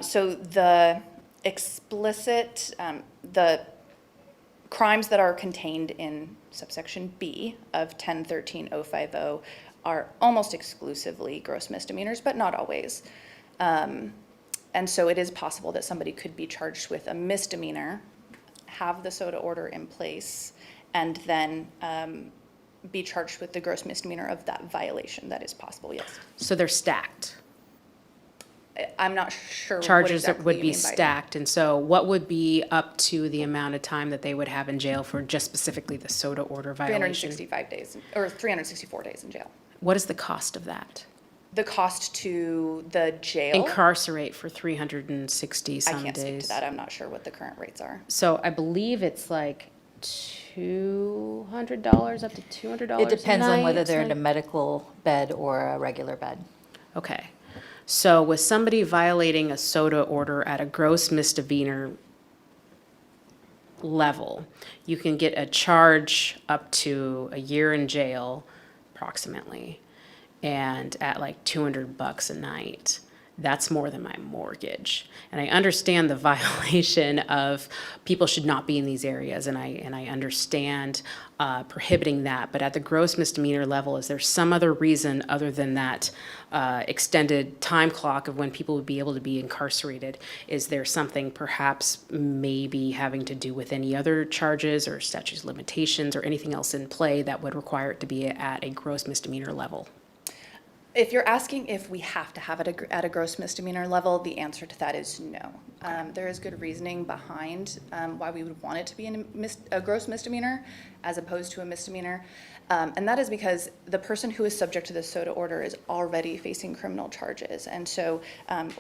So the explicit, the crimes that are contained in subsection B of 1013-050 are almost exclusively gross misdemeanors, but not always. And so it is possible that somebody could be charged with a misdemeanor, have the SOTA order in place, and then be charged with the gross misdemeanor of that violation. That is possible, yes. So they're stacked. I'm not sure what Charges that exactly would you be mean by that. stacked, and so what would be up to the amount of time that they would have in jail for just specifically the SOTA order violation? 365 days, or 364 days in jail. What is the cost of that? The cost to the jail? Incarcerate for 360 some days. I can't speak to that. I'm not sure what the current rates are. So I believe it's like $200, up to $200 It depends on whether a they're in a night? medical bed or a regular bed. Okay. So with somebody violating a SOTA order at a gross misdemeanor level, you can get a charge up to a year in jail, approximately, and at like $200 a night. That's more than my mortgage. And I understand the violation of people should not be in these areas, and I understand prohibiting that. But at the gross misdemeanor level, is there some other reason other than that extended time clock of when people would be able to be incarcerated? Is there something perhaps maybe having to do with any other charges or statutes of limitations or anything else in play that would require it to be at a gross misdemeanor level? If you're asking if we have to have it at a gross misdemeanor level, the answer to that is no. There is good reasoning behind why we would want it to be a gross misdemeanor as opposed to a misdemeanor. And that is because the person who is subject to the SOTA order is already facing criminal charges. And so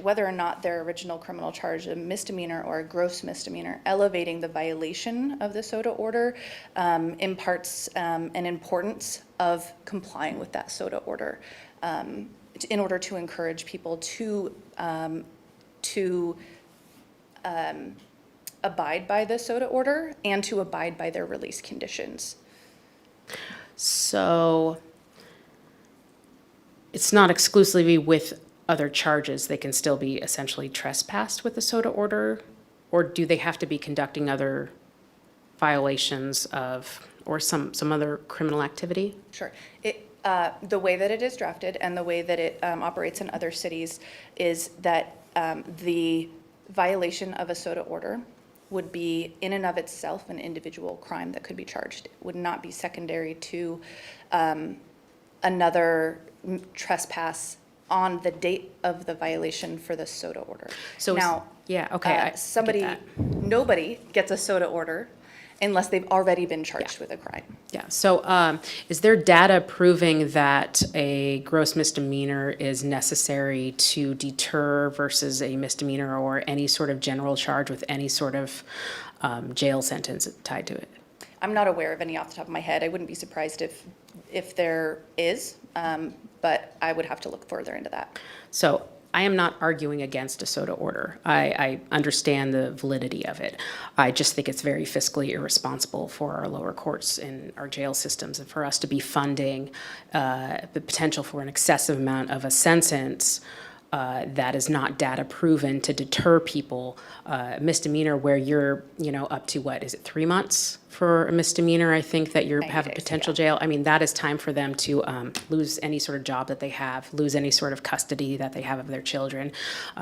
whether or not their original criminal charge is a misdemeanor or a gross misdemeanor, elevating the violation of the SOTA order imparts an importance of complying with that SOTA order. In order to encourage people to abide by the SOTA order and to abide by their release conditions. So it's not exclusively with other charges. They can still be essentially trespassed with the SOTA order? Or do they have to be conducting other violations of, or some other criminal activity? Sure. The way that it is drafted and the way that it operates in other cities is that the violation of a SOTA order would be in and of itself an individual crime that could be charged. It would not be secondary to another trespass on the date of the violation for the SOTA order. So now, yeah, okay, I get that. Nobody gets a SOTA order unless they've already been charged with a crime. Yeah, so is there data proving that a gross misdemeanor is necessary to deter versus a misdemeanor or any sort of general charge with any sort of jail sentence tied to it? I'm not aware of any off the top of my head. I wouldn't be surprised if there is, but I would have to look further into that. So I am not arguing against a SOTA order. I understand the validity of it. I just think it's very fiscally irresponsible for our lower courts and our jail systems and for us to be funding the potential for an excessive amount of a sentence that is not data proven to deter people. Misdemeanor where you're, up to what, is it 3 months for a misdemeanor? I think that you have a potential jail. I mean, that is time for them to lose any sort of job that they have, lose any sort of custody that they have of their children,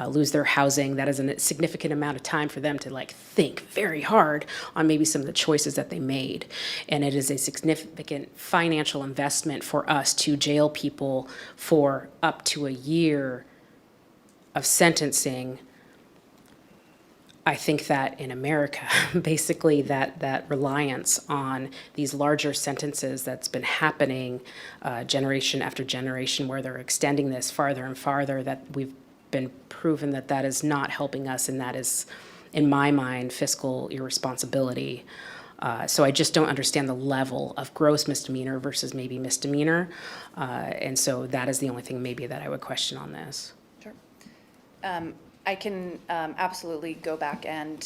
lose their housing. That is a significant amount of time for them to think very hard on maybe some of the choices that they made. And it is a significant financial investment for us to jail people for up to a year of sentencing. I think that in America, basically that reliance on these larger sentences that's been happening generation after generation, where they're extending this farther and farther, that we've been proven that is not helping us, and that is, in my mind, fiscal irresponsibility. So I just don't understand the level of gross misdemeanor versus maybe misdemeanor. And so that is the only thing maybe that I would question on this. I can absolutely go back and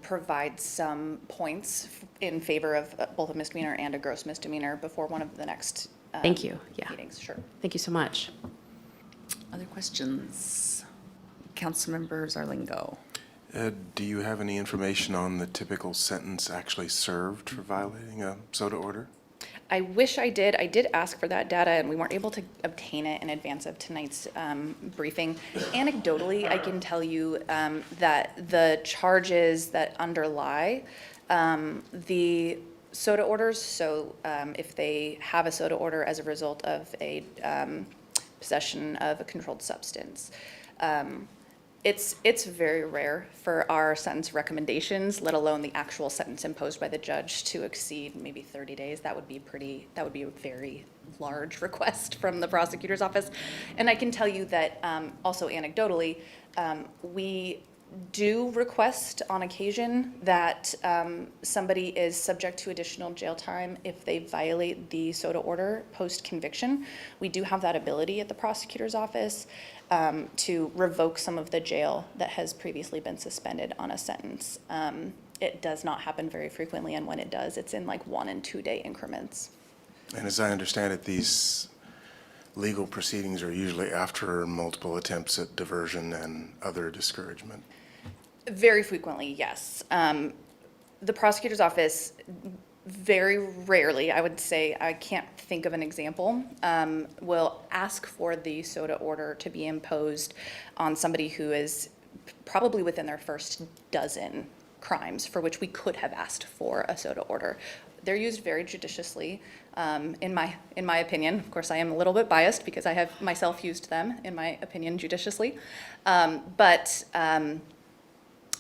provide some points in favor of both a misdemeanor and a gross misdemeanor before one of the next Thank you. Yeah. meetings. Sure. Thank you so much. Other questions? Councilmember Zarlingo. Do you have any information on the typical sentence actually served for violating a SOTA order? I wish I did. I did ask for that data, and we weren't able to obtain it in advance of tonight's briefing. Anecdotally, I can tell you that the charges that underlie the SOTA orders, so if they have a SOTA order as a result of a possession of a controlled substance, it's very rare for our sentence recommendations, let alone the actual sentence imposed by the judge, to exceed maybe 30 days. That would be a very large request from the prosecutor's office. And I can tell you that also anecdotally, we do request on occasion that somebody is subject to additional jail time if they violate the SOTA order post-conviction. We do have that ability at the prosecutor's office to revoke some of the jail that has previously been suspended on a sentence. It does not happen very frequently, and when it does, it's in 1 and 2 day increments. And as I understand it, these legal proceedings are usually after multiple attempts at diversion and other discouragement. Very frequently, yes. The prosecutor's office very rarely, I would say, I can't think of an example, will ask for the SOTA order to be imposed on somebody who is probably within their first dozen crimes for which we could have asked for a SOTA order. They're used very judiciously, in my opinion. Of course, I am a little bit biased because I have myself used them, in my opinion, judiciously. But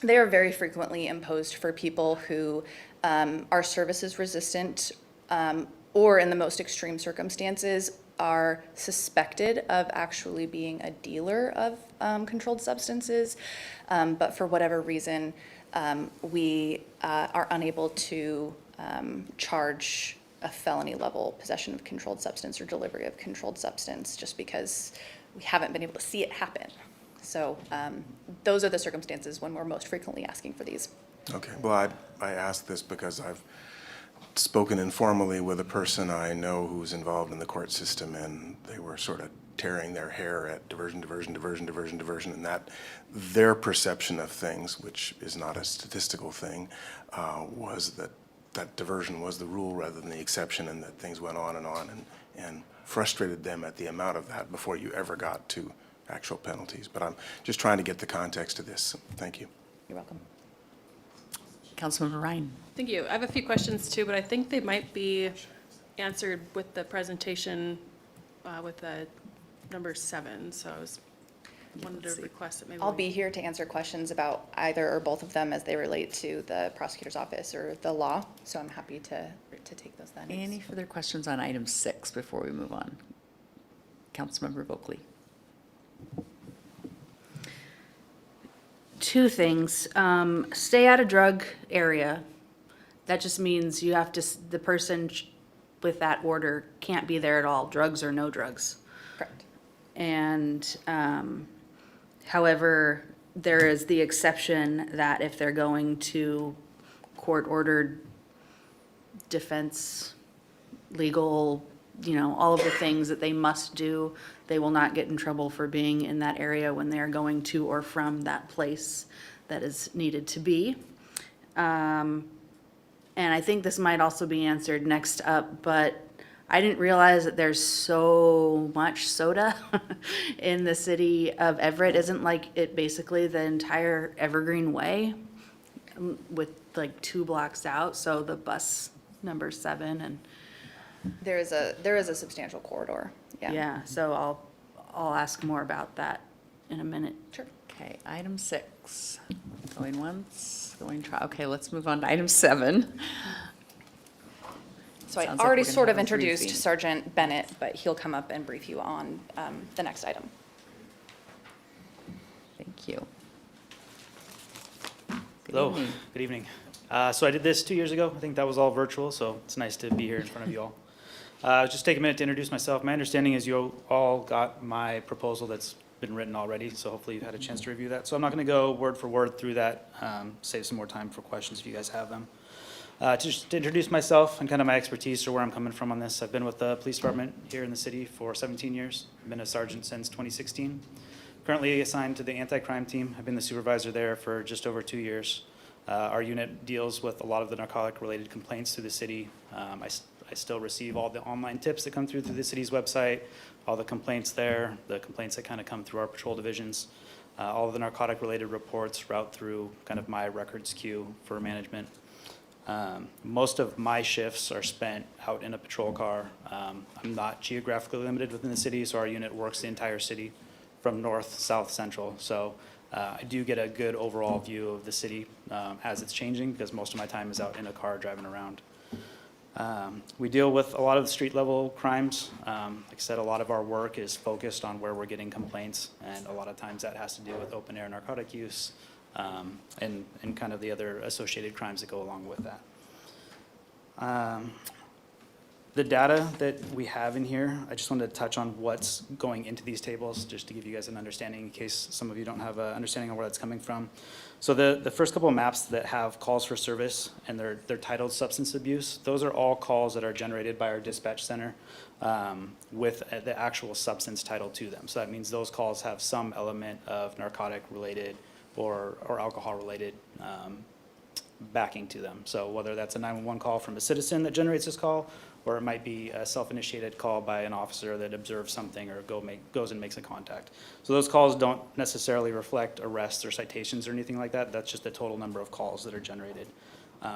they are very frequently imposed for people who are services resistant, or in the most extreme circumstances are suspected of actually being a dealer of controlled substances, but for whatever reason, we are unable to charge a felony level possession of controlled substance or delivery of controlled substance just because we haven't been able to see it happen. So those are the circumstances when we're most frequently asking for these. Okay, well, I asked this because I've spoken informally with a person I know who's involved in the court system, and they were sort of tearing their hair at diversion, and that their perception of things, which is not a statistical thing, was that diversion was the rule rather than the exception, and that things went on and frustrated them at the amount of that before you ever got to actual penalties. But I'm just trying to get the context of this. Thank you. You're welcome. Councilmember Ryan. Thank you. I have a few questions too, but I think they might be answered with the presentation with the number 7. So I was wanted to request that maybe I'll be here to answer questions about either or both of them as they relate to the prosecutor's office or the law. So I'm happy to take those then. Any further questions on item 6 before we move on? Councilmember Vogley. 2 things. Stay out of drug area. That just means you have to, the person with that order can't be there at all, drugs or no drugs. Correct. And However, there is the exception that if they're going to court-ordered defense, legal, all of the things that they must do, they will not get in trouble for being in that area when they're going to or from that place that is needed to be. And I think this might also be answered next up, but I didn't realize that there's so much soda in the city of Everett. Isn't like it basically the entire Evergreen Way with like 2 blocks out? So the bus number 7 and. There is a substantial corridor, yeah. Yeah, so I'll ask more about that in a minute. Sure. Okay, item 6. Going once, going twice. Okay, let's move on to item 7. So I Sounds like already we're gonna sort of have a introduced briefing. Sergeant Bennett, but he'll come up and brief you on the next item. Thank you. Good Hello, evening. good evening. So I did this 2 years ago. I think that was all virtual, so it's nice to be here in front of you all. Just take a minute to introduce myself. My understanding is you all got my proposal that's been written already, so hopefully you've had a chance to review that. So I'm not going to go word for word through that, save some more time for questions if you guys have them. Just to introduce myself and kind of my expertise or where I'm coming from on this, I've been with the police department here in the city for 17 years. I've been a sergeant since 2016. Currently assigned to the anti-crime team. I've been the supervisor there for just over 2 years. Our unit deals with a lot of the narcotic-related complaints through the city. I still receive all the online tips that come through the city's website, all the complaints there, the complaints that kind of come through our patrol divisions. All of the narcotic-related reports route through kind of my records queue for management. Most of my shifts are spent out in a patrol car. I'm not geographically limited within the city, so our unit works the entire city from north, south, central. So I do get a good overall view of the city as it's changing because most of my time is out in a car driving around. We deal with a lot of the street level crimes. Like I said, a lot of our work is focused on where we're getting complaints, and a lot of times that has to do with open air narcotic use and kind of the other associated crimes that go along with that. The data that we have in here, I just wanted to touch on what's going into these tables, just to give you guys an understanding in case some of you don't have an understanding of where that's coming from. So the first couple of maps that have calls for service and they're titled substance abuse, those are all calls that are generated by our dispatch center with the actual substance titled to them. So that means those calls have some element of narcotic related or alcohol related backing to them. So whether that's a 911 call from a citizen that generates this call, or it might be a self-initiated call by an officer that observes something or goes and makes a contact. So those calls don't necessarily reflect arrests or citations or anything like that. That's just the total number of calls that are generated.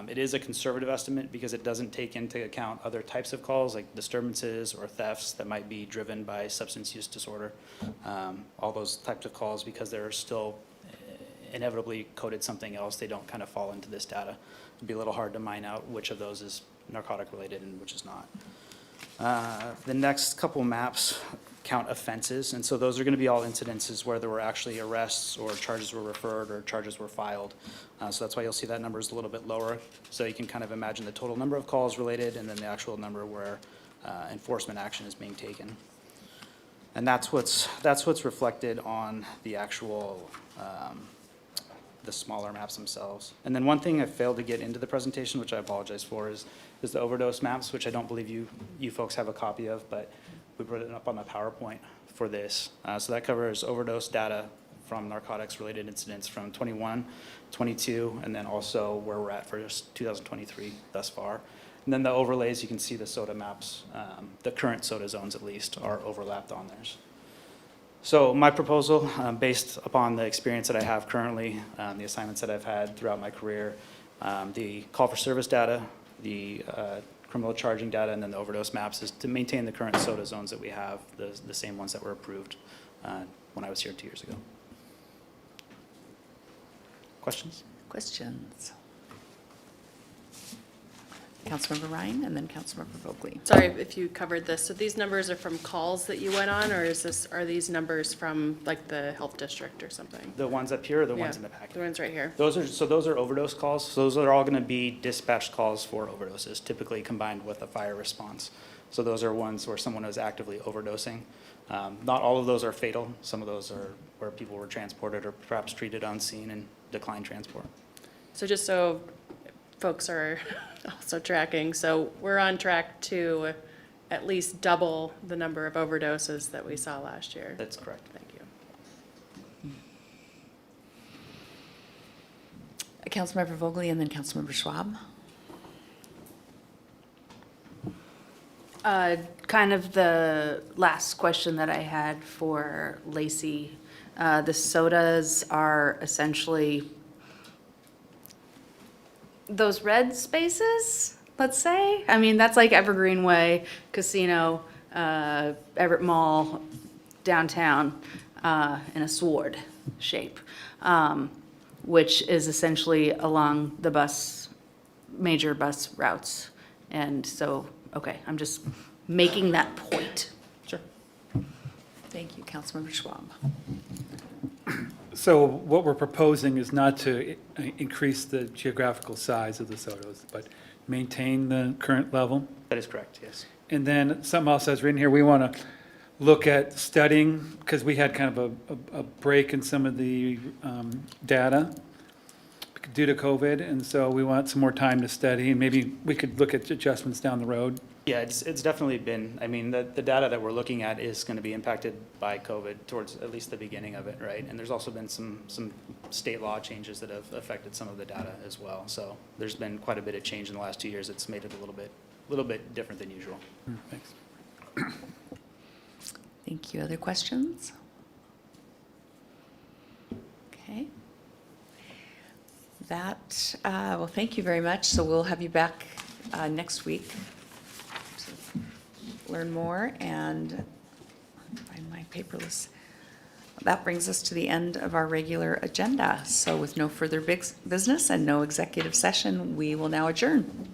It is a conservative estimate because it doesn't take into account other types of calls like disturbances or thefts that might be driven by substance use disorder. All those types of calls, because they're still inevitably coded something else, they don't kind of fall into this data. It'd be a little hard to mine out which of those is narcotic related and which is not. The next couple maps count offenses, and so those are going to be all incidences where there were actually arrests or charges were referred or charges were filed. So that's why you'll see that number is a little bit lower. So you can kind of imagine the total number of calls related and then the actual number where enforcement action is being taken. And that's what's reflected on the actual the smaller maps themselves. And then one thing I failed to get into the presentation, which I apologize for, is the overdose maps, which I don't believe you folks have a copy of, but we put it up on the PowerPoint for this. So that covers overdose data from narcotics-related incidents from 21, 22, and then also where we're at for just 2023 thus far. And then the overlays, you can see the soda maps, the current soda zones at least, are overlapped on theirs. So my proposal, based upon the experience that I have currently, the assignments that I've had throughout my career, the call for service data, the criminal charging data, and then the overdose maps, is to maintain the current soda zones that we have, the same ones that were approved when I was here 2 years ago. Questions? Questions? Councilmember Ryan and then Councilmember Vogely. Sorry if you covered this. So these numbers are from calls that you went on, or are these numbers from like the health district or something? The ones up here or the Yeah, ones in the packet? the ones right here. Those are overdose calls. So those are all going to be dispatched calls for overdoses, typically combined with a fire response. So those are ones where someone was actively overdosing. Not all of those are fatal. Some of those are where people were transported or perhaps treated unseen and declined transport. So just so folks are also tracking, so we're on track to at least double the number of overdoses that we saw last year. That's correct. Thank you. Councilmember Vogely and then Councilmember Schwab. Kind of the last question that I had for Lacey. The sodas are essentially those red spaces, let's say? I mean, that's like Evergreen Way, Casino, Everett Mall, downtown, in a sword shape, which is essentially along the major bus routes. And so, okay, I'm just making that point. Sure. Thank you, Councilmember Schwab. So what we're proposing is not to increase the geographical size of the sodas, but maintain the current level. That is correct, yes. And then something else that's written here, we want to look at studying, because we had kind of a break in some of the data due to COVID, and so we want some more time to study, and maybe we could look at adjustments down the road. Yeah, it's definitely been, I mean, the data that we're looking at is going to be impacted by COVID towards at least the beginning of it, right? And there's also been some state law changes that have affected some of the data as well. So there's been quite a bit of change in the last 2 years. It's made it a little bit different than usual. Thanks. Thank you. Other questions? Okay. That, well, thank you very much. So we'll have you back next week to learn more and find my paperless. That brings us to the end of our regular agenda. So with no further business and no executive session, we will now adjourn.